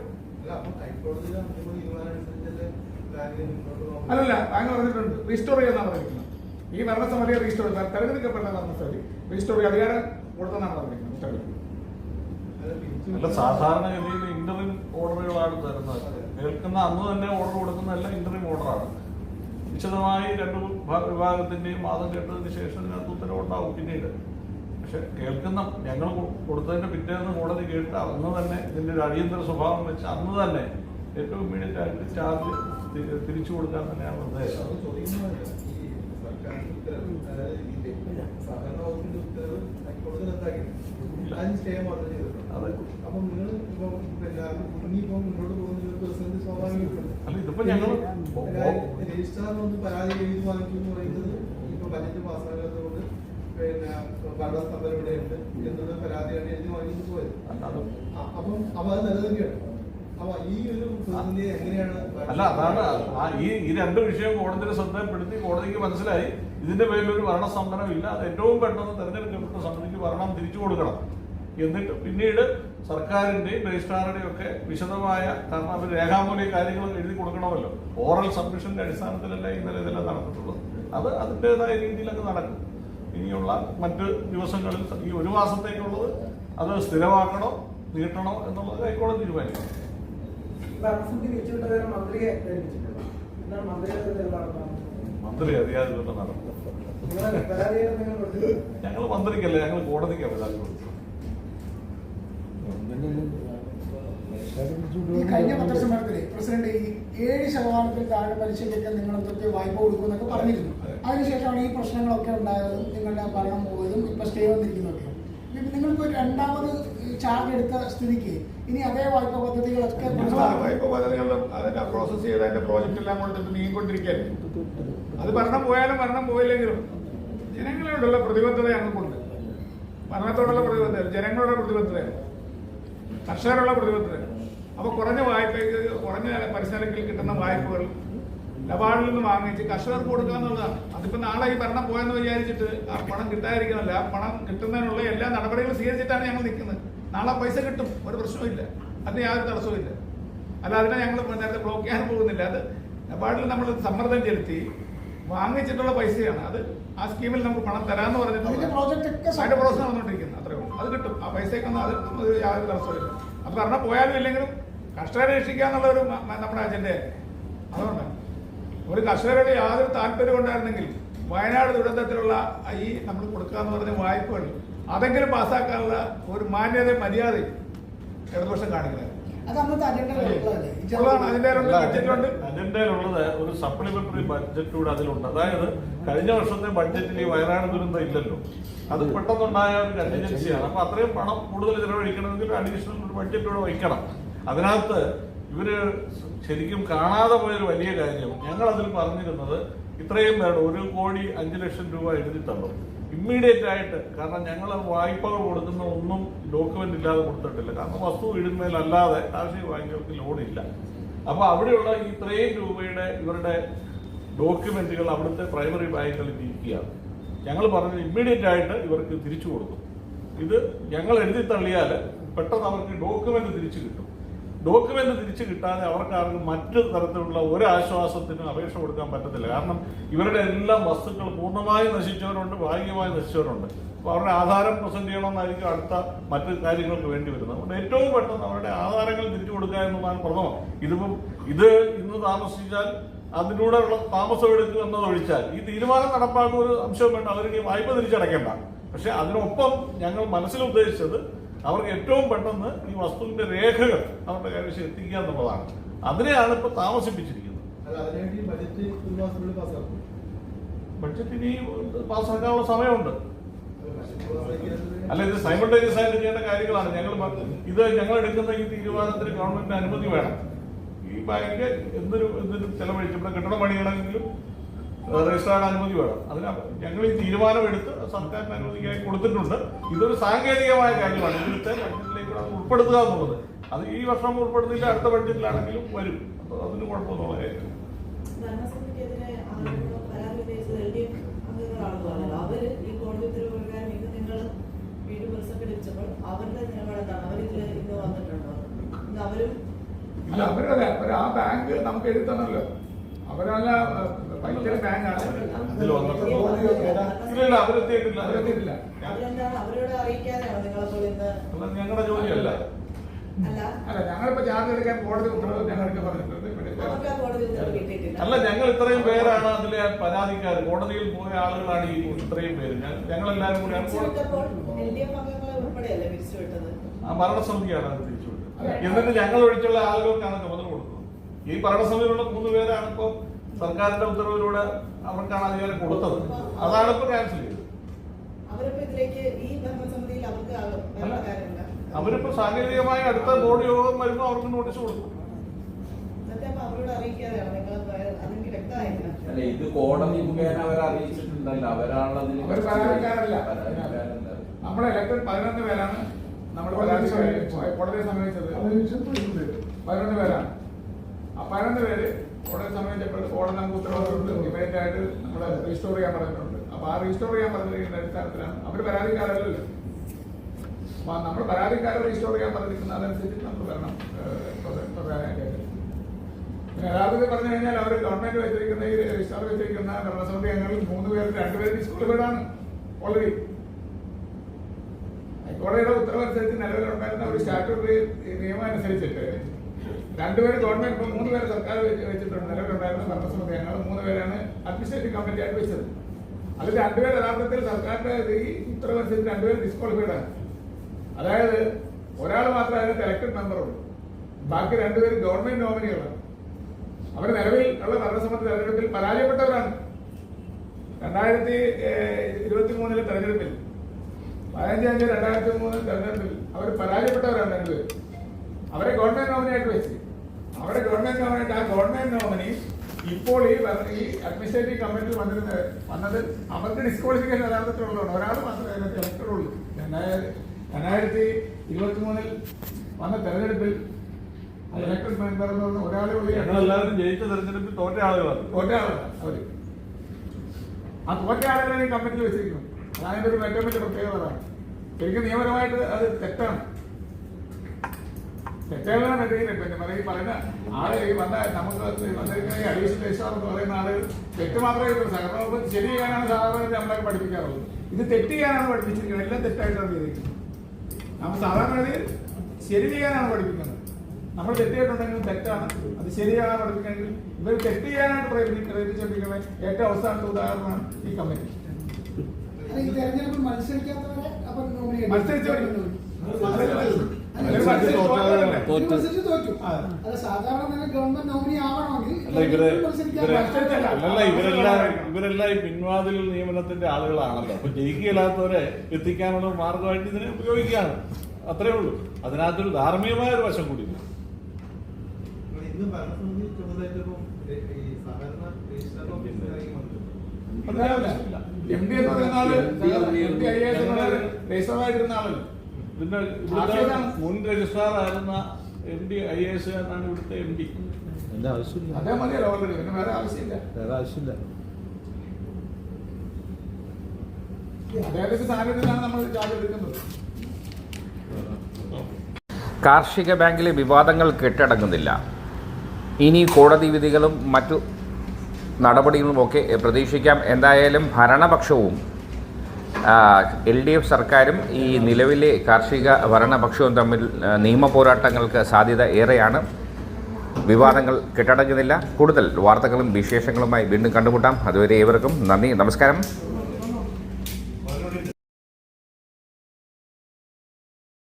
അല്ലല്ല, താങ്കൾ പറഞ്ഞിട്ടുണ്ട് റീസ്റ്റോർ ചെയ്യാന്നാണ് പറഞ്ഞിരിക്കുന്നത്. ഈ ഭരണസമിതിയെ റീസ്റ്റോർ തെരഞ്ഞെടുക്കപ്പെട്ട ഭരണസമിതി റീസ്റ്റോർ ചെയ്യാൻ അധികാരം കൊടുത്തെന്നാണ് പറഞ്ഞിരിക്കുന്നത്. അല്ല, സാധാരണഗതിയിൽ ഇന്ററിം ഓർഡറുകളാണ് തരുന്നത്. കേൾക്കുന്ന അന്ന് തന്നെ ഓർഡർ കൊടുക്കുന്നതല്ല, ഇന്ററിം ഓർഡറാണ്. വിശദമായി 2 വിഭാഗത്തിന്റെയും വാദം കേട്ടതിന് ശേഷം ഇതിനകത്ത് ഉത്തരവുണ്ടാവും പിന്നീട്. പക്ഷെ കേൾക്കുന്ന ഞങ്ങൾ കൊടുത്തതിന്റെ പിറ്റേന്ന് കോടതി കേട്ട് അന്ന് തന്നെ ഇതിന്റെ ഒരു അടിയന്തര സ്വഭാവം വെച്ച് അന്ന് തന്നെ ഏറ്റവും ഇമ്മീഡിയറ്റ് ആയിട്ട് ചാർജ് തിരിച്ചു കൊടുക്കാൻ തന്നെയാണ് നിർദ്ദേശം. അല്ല, ഇതിപ്പോ ഞങ്ങൾ രജിസ്ട്രാറിനൊന്ന് പരാതി എഴുതി വാങ്ങിക്കുന്നു പറയുന്നത് ഇപ്പൊ ബജറ്റ് പാസ്സാകാത്തതുകൊണ്ട് ഭരണസ്തംഭനം ഇവിടെ ഉണ്ട് എന്നുള്ള പരാതിയാണ് എഴുതി വാങ്ങിയിട്ട് പോയത്. അപ്പം അത് നിലനിൽക്കുകയാണ്. അപ്പൊ ഈ ഒരു പ്രതിനിധിയെ എങ്ങനെയാണ് അല്ല, അതാണ് ഈ 2 വിഷയം കോടതിയുടെ ശ്രദ്ധപ്പെടുത്തി കോടതിക്ക് മനസ്സിലായി ഇതിന്റെ പേരിൽ ഒരു ഭരണസ്തംഭനം ഇല്ല, അത് ഏറ്റവും പെട്ടെന്ന് തെരഞ്ഞെടുക്കപ്പെട്ട സമിതിക്ക് ഭരണം തിരിച്ചു കൊടുക്കണം. എന്നിട്ട് പിന്നീട് സർക്കാരിന്റെയും രജിസ്ട്രാറുടെയും ഒക്കെ വിശദമായ, കാരണം അവർ രേഖാമൂലം കാര്യങ്ങൾ എഴുതി കൊടുക്കണമല്ലോ, ഓറൽ സബ്മിഷന്റെ അടിസ്ഥാനത്തിലല്ല ഇന്നലെ ഇതെല്ലാം നടന്നിട്ടുള്ളത്. അത് അതിൻ്റെതായ രീതിയിലൊക്കെ നടക്കും. ഇനിയുള്ള മറ്റ് ദിവസങ്ങളിൽ ഈ 1 മാസത്തേക്കുള്ളത് അത് സ്ഥിരമാക്കണോ നീട്ടണോ എന്നുള്ളത് ഹൈക്കോടതി തീരുമാനിക്കും. മന്ത്രി അറിയാതെ നടക്കും. ഞങ്ങൾ മന്ത്രിക്കല്ല, ഞങ്ങൾ കോടതിക്കാണ് പരാതി കൊടുത്തത്. ഈ കഴിഞ്ഞ പത്രസമ്മേളനത്തില് പ്രസിഡന്റ് ഈ 7% താഴെ പലിശയ്ക്കൊക്കെ നിങ്ങൾ എന്തൊക്കെ വായ്പ കൊടുക്കുമെന്നൊക്കെ പറഞ്ഞിരുന്നു. അതിനുശേഷമാണ് ഈ പ്രശ്നങ്ങളൊക്കെ ഉണ്ടായതും നിങ്ങളുടെ ഭരണം പോയതും ഇപ്പൊ സ്റ്റേ വന്നിരിക്കുന്നതൊക്കെ. നിങ്ങൾക്ക് 2ാമത് ചാർജ് എടുത്ത സ്ഥിതിക്ക് ഇനി അതേ വായ്പ പദ്ധതികളൊക്കെ വായ്പ പദ്ധതികളും അതിന്റെ പ്രോസസ് ചെയ്ത് അതിന്റെ പ്രോജക്റ്റ് എല്ലാം കൊണ്ട് നീങ്ങിക്കൊണ്ടിരിക്കുകയല്ലേ. അത് ഭരണം പോയാലും ഭരണം പോയില്ലെങ്കിലും ജനങ്ങളോടുള്ള പ്രതിബദ്ധത ഞങ്ങൾക്കുണ്ട്. ഭരണത്തോടുള്ള പ്രതിബദ്ധത, ജനങ്ങളുടെ പ്രതിബദ്ധതയാണ്, കർഷകരുള്ള പ്രതിബദ്ധതയാണ്. അപ്പൊ കുറഞ്ഞ പലിശനിരക്കിൽ കിട്ടുന്ന വായ്പകൾ നബാർഡിൽ നിന്ന് വാങ്ങിച്ച് കർഷകർക്ക് കൊടുക്കുക എന്നുള്ളതാണ്. അതിപ്പോ നാളെ ഈ ഭരണം പോയെന്ന് വിചാരിച്ചിട്ട് ആ പണം കിട്ടാതിരിക്കുന്നില്ല. ആ പണം കിട്ടുന്നതിനുള്ള എല്ലാ നടപടികളും സ്വീകരിച്ചിട്ടാണ് ഞങ്ങൾ നിൽക്കുന്നത്. നാളെ പൈസ കിട്ടും, ഒരു പ്രശ്നമില്ല, അതിന് യാതൊരു തടസ്സവും അല്ല. അതിനെ ഞങ്ങൾ നേരത്തെ ബ്ലോക്ക് ചെയ്യാൻ പോകുന്നില്ല. അത് നബാർഡിൽ നമ്മൾ സമ്മർദ്ദം ചെലുത്തി വാങ്ങിച്ചിട്ടുള്ള പൈസയാണ്. അത് ആ സ്കീമിൽ നമുക്ക് പണം തരാമെന്ന് പറഞ്ഞിട്ടുള്ള അതിന്റെ പ്രോസസ് നടന്നുകൊണ്ടിരിക്കുന്നത്. അത്രേ ഉള്ളൂ. അത് കിട്ടും. ആ പൈസയ്ക്കൊന്നും അത് യാതൊരു തടസ്സമില്ല. അത് ഭരണം പോയാലും ഇല്ലെങ്കിലും കർഷകരെ രക്ഷിക്കുക എന്നുള്ള ഒരു നമ്മുടെ അജണ്ടയാണ്. അതുകൊണ്ടാണ് ഒരു കർഷകരുടെ യാതൊരു താല്പര്യം ഉണ്ടായിരുന്നെങ്കിൽ വയനാട് ദുരന്തത്തിലുള്ള ഈ നമ്മൾ കൊടുക്കുക എന്ന് പറഞ്ഞ വായ്പകൾ അതെങ്കിലും പാസ്സാക്കാനുള്ള ഒരു മാന്യതയും മര്യാദയും ഇടതുപക്ഷം കാണിക്കുന്നത്. അജണ്ടയിലുള്ളത് ഒരു സപ്ലിമെന്ററി ബഡ്ജറ്റ് കൂടെ അതിലുണ്ട്. അതായത് കഴിഞ്ഞ വർഷത്തെ ബഡ്ജറ്റിൽ ഈ വയനാട് ദുരന്തം ഇല്ലല്ലോ, അത് പെട്ടെന്നുണ്ടായ ഒരു കണ്ടിജൻസിയാണ്. അപ്പൊ അത്രയും പണം കൂടുതൽ ചെലവഴിക്കണമെങ്കിൽ അഡീഷണൽ ഒരു ബഡ്ജറ്റ് കൂടെ വയ്ക്കണം. അതിനകത്ത് ഇവര് ശരിക്കും കാണാതെ പോയൊരു വലിയ കാര്യം, ഞങ്ങൾ അതിൽ പറഞ്ഞിരുന്നത് ഇത്രയും വേണം 1,05,00,000 രൂപ എഴുതി തള്ളും ഇമ്മീഡിയറ്റ് ആയിട്ട്. കാരണം ഞങ്ങൾ വായ്പകൾ കൊടുക്കുന്ന ഒന്നും ഡോക്യുമെന്റ് ഇല്ലാതെ കൊടുത്തിട്ടില്ല. കാരണം വസ്തു വീടുന്നതിലല്ലാതെ കാർഷിക ബാങ്കുകൾക്ക് ലോണില്ല. അപ്പൊ അവിടെയുള്ള ഇത്രയും രൂപയുടെ ഇവരുടെ ഡോക്യുമെന്റുകൾ അവിടുത്തെ പ്രൈമറി ബാങ്കുകളിൽ ഇരിക്കുകയാണ്. ഞങ്ങൾ പറഞ്ഞത് ഇമ്മീഡിയറ്റ് ആയിട്ട് ഇവർക്ക് തിരിച്ചു കൊടുക്കും. ഇത് ഞങ്ങൾ എഴുതി തള്ളിയാൽ പെട്ടെന്ന് അവർക്ക് ഡോക്യുമെന്റ് തിരിച്ചു കിട്ടും. ഡോക്യുമെന്റ് തിരിച്ചു കിട്ടാതെ അവർക്കാർക്കും മറ്റു തരത്തിലുള്ള ഒരു ആശ്വാസത്തിനും അപേക്ഷ കൊടുക്കാൻ പറ്റത്തില്ല. കാരണം ഇവരുടെ എല്ലാം വസ്തുക്കൾ പൂർണ്ണമായി നശിച്ചവരുണ്ട്, ഭാഗികമായി നശിച്ചവരുണ്ട്. അപ്പോൾ അവരുടെ ആധാരം പ്രസന്റ് ചെയ്യണമെന്നായിരിക്കും അടുത്ത മറ്റു കാര്യങ്ങൾക്ക് വേണ്ടി വരുന്നത്. അതുകൊണ്ട് ഏറ്റവും പെട്ടെന്ന് അവരുടെ ആധാരങ്ങൾ തിരിച്ചു കൊടുക്കുക എന്നതാണ് പ്രഥമം. ഇത് ഇന്ന് താമസിച്ചാൽ അതിലൂടെ ഉള്ള താമസം എടുക്കുക എന്നതൊഴിച്ചാൽ ഈ തീരുമാനം നടപ്പാക്കുന്ന ഒരു അംശം വേണ്ട. അവർക്ക് ഈ വായ്പ തിരിച്ചടയ്ക്കേണ്ട. പക്ഷെ അതിനൊപ്പം ഞങ്ങൾ മനസ്സിൽ ഉദ്ദേശിച്ചത് അവർക്ക് ഏറ്റവും പെട്ടെന്ന് ഈ വസ്തുവിന്റെ രേഖകൾ അവരുടെ കൈവശം എത്തിക്കുക എന്നുള്ളതാണ്. അതിനെയാണ് ഇപ്പൊ താമസിപ്പിച്ചിരിക്കുന്നത്. ബഡ്ജറ്റ് ഇനി പാസ്സാക്കാനുള്ള സമയമുണ്ട്. അല്ല, ഇത് സൈമൾട്ടേനിയസ് ആയിട്ട് ചെയ്യേണ്ട കാര്യങ്ങളാണ്. ഞങ്ങൾ എടുക്കുന്ന ഈ തീരുമാനത്തിന് ഗവൺമെന്റിന് അനുമതി വേണം. ഈ ബാങ്ക് എന്തൊരു ചെലവഴിച്ച് ഇവിടെ കെട്ടിടം പണിയണമെങ്കിലും രജിസ്ട്രാർഡ് അനുമതി വേണം. ഞങ്ങൾ ഈ തീരുമാനം എടുത്ത് സർക്കാരിന് അനുമതിക്കായി കൊടുത്തിട്ടുണ്ട്. ഇതൊരു സാങ്കേതികമായ കാര്യമാണ്. ഇതിലത്തെ ബഡ്ജറ്റിലേക്ക് ഉൾപ്പെടുത്തുക എന്നുള്ളത്. അത് ഈ വർഷം ഉൾപ്പെടുത്തിയിട്ട് അടുത്ത ബഡ്ജറ്റിലാണെങ്കിലും വരും. അപ്പോൾ അതിന് കുഴപ്പമൊന്നുള്ള കാര്യം. അവര് ഈ കോടതി ഉത്തരവ് പ്രകാരം ഇത് നിങ്ങൾ വീട് പുറപ്പെടുവിച്ചപ്പോൾ അവരുടെ നിലപാടെന്താണ്? അവരിതിൽ ഇന്ന് വന്നിട്ടുണ്ടോ? അവരും അല്ല, അവരുടെ ആ ബാങ്ക് നമുക്ക് എഴുതണമല്ലോ. അവരല്ല ഭയങ്കര ബാങ്കാണ്. ഇല്ല, അവരെത്തിയിട്ടില്ല. അവരെന്താണ് അവരോട് അറിയിക്കാതെയാണോ നിങ്ങളപ്പോൾ ഇന്ന്? ഞങ്ങളുടെ ജോലിയല്ല. അല്ല, ഞങ്ങളിപ്പോ ചാർജ് എടുക്കാൻ കോടതി ഉത്തരവ് ഞങ്ങൾക്ക് പറഞ്ഞിട്ടുണ്ട്. അല്ല, ഞങ്ങൾ ഇത്രയും പേരാണ് അതിലെ പരാതിക്കാർ. കോടതിയിൽ പോയ ആളുകളാണ് ഈ ഇത്രയും പേര്. ഞങ്ങളെല്ലാവരും കൂടിയാണ് ഭരണസമിതിയാണ് അത് തിരിച്ചുവിട്ടത്. എന്നിട്ട് ഞങ്ങൾ ഒഴിച്ചുള്ള ആളുകൾക്കാണ് ചുമതല കൊടുത്തത്. ഈ ഭരണസമിതിയിലുള്ള 3 പേരാണ് ഇപ്പോൾ സർക്കാരിന്റെ ഉത്തരവിലൂടെ അവർക്കാണ് അധികാരം കൊടുത്തത്. അതാണ് ഇപ്പൊ ക്യാൻസൽ ചെയ്തത്. അവരിപ്പോ സാങ്കേതികമായി അടുത്ത ബോർഡ് യോഗം വരുമ്പോൾ അവർക്ക് നോട്ടീസ് കൊടുക്കും. അല്ല, ഇത് കോടതി മുഖേന അവരെ അറിയിച്ചിട്ടുണ്ടല്ലോ. അവരാണല്ലോ അവർ പരാതിക്കാരല്ല. നമ്മുടെ ഇലക്ടഡ് 11 പേരാണ് നമ്മൾ കോടതിയെ സമീപിച്ചത്. 11 പേരാണ്. ആ 11 പേര് കോടതിയെ സമീപിച്ചപ്പോൾ കോടതി നമുക്ക് ഉത്തരവാദിത്തമുണ്ട്. ഇമീഡിയറ്റ് ആയിട്ട് നമ്മൾ റീസ്റ്റോർ ചെയ്യാൻ പറഞ്ഞിട്ടുണ്ട്. അപ്പൊ ആ റീസ്റ്റോർ ചെയ്യാൻ പറഞ്ഞിരിക്കുന്ന അടിസ്ഥാനത്തിലാണ് അവർ പരാതിക്കാരല്ലല്ലോ. അപ്പൊ നമ്മൾ പരാതിക്കാരെ റീസ്റ്റോർ ചെയ്യാൻ പറഞ്ഞിരിക്കുന്ന അതനുസരിച്ച് നമ്മൾ വരണം. പിന്നെ യഥാർത്ഥത്തിൽ പറഞ്ഞു കഴിഞ്ഞാൽ അവർ ഗവൺമെന്റ് വെച്ചിരിക്കുന്ന ഈ രജിസ്ട്രാർ വെച്ചിരിക്കുന്ന ഭരണസമിതി അംഗങ്ങളിൽ 3 പേര് 2 പേര് ഡിസ്ക്വാളിഫൈഡാണ് ഓൾറെഡി. ഹൈക്കോടതിയുടെ ഉത്തരവനുസരിച്ച് നിലവിലുണ്ടായിരുന്ന ഒരു സ്റ്റാറ്റ്യൂട്ടറി നിയമം അനുസരിച്ചിട്ട് 2 പേര് ഗവൺമെന്റ് 3 പേര് സർക്കാർ വെച്ചിട്ടുണ്ട്. നിലവിലുണ്ടായിരുന്ന ഭരണസമിതി അംഗങ്ങൾ 3 പേരാണ് അഡ്മിനിസ്ട്രേറ്റീവ് കമ്മിറ്റി ആയിട്ട് വെച്ചത്. അതിൽ 2 പേര് യഥാർത്ഥത്തിൽ സർക്കാരിന്റെ ഈ ഉത്തരവനുസരിച്ച് 2 പേര് ഡിസ്ക്വാളിഫൈഡാണ്. അതായത് ഒരാൾ മാത്രമേ അതിനകത്ത് ഇലക്ടഡ് മെമ്പറുള്ളൂ. ബാക്കി 2 പേര് ഗവൺമെന്റ് നോമിനികളാണ്. അവർ നിലവിൽ ഉള്ള ഭരണസമിതി തെരഞ്ഞെടുപ്പിൽ പരാജയപ്പെട്ടവരാണ്. 2023 തെരഞ്ഞെടുപ്പിൽ 15/5/2003 തെരഞ്ഞെടുപ്പിൽ അവർ പരാജയപ്പെട്ടവരാണ് 2 പേര്. അവരെ ഗവൺമെന്റ് നോമിനിയായിട്ട് വെച്ച് അവരെ ഗവൺമെന്റ് നോമിനായിട്ട് ആ ഗവൺമെന്റ് നോമിനി ഇപ്പോൾ ഈ അഡ്മിനിസ്ട്രേറ്റീവ് കമ്മിറ്റിയിൽ വന്നത് അവർക്ക് ഡിസ്ക്വാളിഫിക്കേഷൻ യഥാർത്ഥത്തിലുള്ളതാണ്. ഒരാൾ മാത്രമേ അതിനകത്ത് ഇലക്ടഡുള്ളൂ. 2023 വന്ന തെരഞ്ഞെടുപ്പിൽ ഇലക്ടഡ് മെമ്പർ എന്ന് പറഞ്ഞ ഒരാളെ ഉള്ളൂ. ഞങ്ങളെല്ലാവരും ജയിച്ച തെരഞ്ഞെടുപ്പിൽ തോറ്റ ആളുകളാണ്. അവര് ആ തോറ്റ ആളുകളെ ഈ കമ്മിറ്റിയിൽ വെച്ചിരിക്കുന്നു. അതായത് ഒരു ഏറ്റവും വലിയ പ്രത്യേകത. ശരിക്കും നിയമപരമായിട്ട് അത് തെറ്റാണ്. തെറ്റാണ് പിന്നെ ഈ പറയുന്ന ആള് ഈ നമുക്ക് വന്നിരിക്കുന്ന ഈ അഡീഷണൽ രജിസ്ട്രാർ എന്ന് പറയുന്ന ആള് തെറ്റ് മാത്രമേ സഹകരണ വകുപ്പ് ശരി ചെയ്യാനാണ് സാധാരണ നമ്മളൊക്കെ പഠിപ്പിക്കാറുള്ളത്. ഇത് തെറ്റ് ചെയ്യാനാണ് പഠിപ്പിച്ചിരിക്കുന്നത്. എല്ലാം തെറ്റായിട്ടാണ് ചെയ്തിരിക്കുന്നത്. നമ്മൾ സാധാരണ ശരി ചെയ്യാനാണ് പഠിപ്പിക്കുന്നത്. നമ്മൾ തെറ്റിയിട്ടുണ്ടെങ്കിലും തെറ്റാണ്, അത് ശരിയാണ് പഠിപ്പിക്കണമെങ്കിൽ ഇവർ തെറ്റ് ചെയ്യാനായിട്ട് പ്രയത്നിച്ചുകൊണ്ടിരിക്കുന്ന ഏറ്റവും അവസാനത്തെ ഉദാഹരണമാണ് ഈ കമ്മിറ്റി. ഈ തെരഞ്ഞെടുപ്പിൽ മത്സരിക്കാത്തവരെ ഇവരെല്ലാം ഈ പിൻവാതിൽ നിയമനത്തിന്റെ ആളുകളാണല്ലോ. അപ്പൊ ജയിക്കില്ലാത്തവരെ എത്തിക്കാനുള്ള മാർഗമായിട്ട് ഇതിനെ ഉപയോഗിക്കുകയാണ്. അത്രേ ഉള്ളൂ. അതിനകത്തൊരു ധാർമ്മികമായ ഒരു വശം കൂടി ഇല്ല. ഇന്ന് ഭരണസമിതി ചുമതലയിട്ടപ്പോൾ ഈ സഹകരണ രജിസ്ട്രാർ ഓഫീസിലായി MD എന്ന് പറയുന്ന ആള് രജിസ്റ്ററായിട്ടിരുന്ന ആളല്ല. പിന്നെ ഇവിടുത്തെ മുൻ രജിസ്ട്രാർ ആയിരുന്ന MD IAS എന്നാണ് ഇവിടുത്തെ MD. അതേ മതിയല്ലോ ഓൾറെഡി. പിന്നെ വേറെ ആവശ്യമില്ല. അദ്ദേഹത്തിന്റെ സാന്നിധ്യത്തിലാണ് നമ്മൾ ചാർജ് എടുക്കുന്നത്. കാർഷിക ബാങ്കിലെ വിവാദങ്ങൾ കെട്ടടങ്ങുന്നില്ല. ഇനി കോടതി വിധികളും മറ്റു നടപടികളുമൊക്കെ പ്രതീക്ഷിക്കാം. എന്തായാലും ഭരണപക്ഷവും LDF സർക്കാരും ഈ നിലവിലെ കാർഷിക ഭരണപക്ഷവും തമ്മിൽ നിയമ പോരാട്ടങ്ങൾക്ക് സാധ്യത ഏറെയാണ്. വിവാദങ്ങൾ കെട്ടടങ്ങുന്നില്ല. കൂടുതൽ വാർത്തകളും വിശേഷങ്ങളുമായി വീണ്ടും കണ്ടുമുട്ടാം. അതുവരെ ഏവർക്കും നന്ദി, നമസ്കാരം.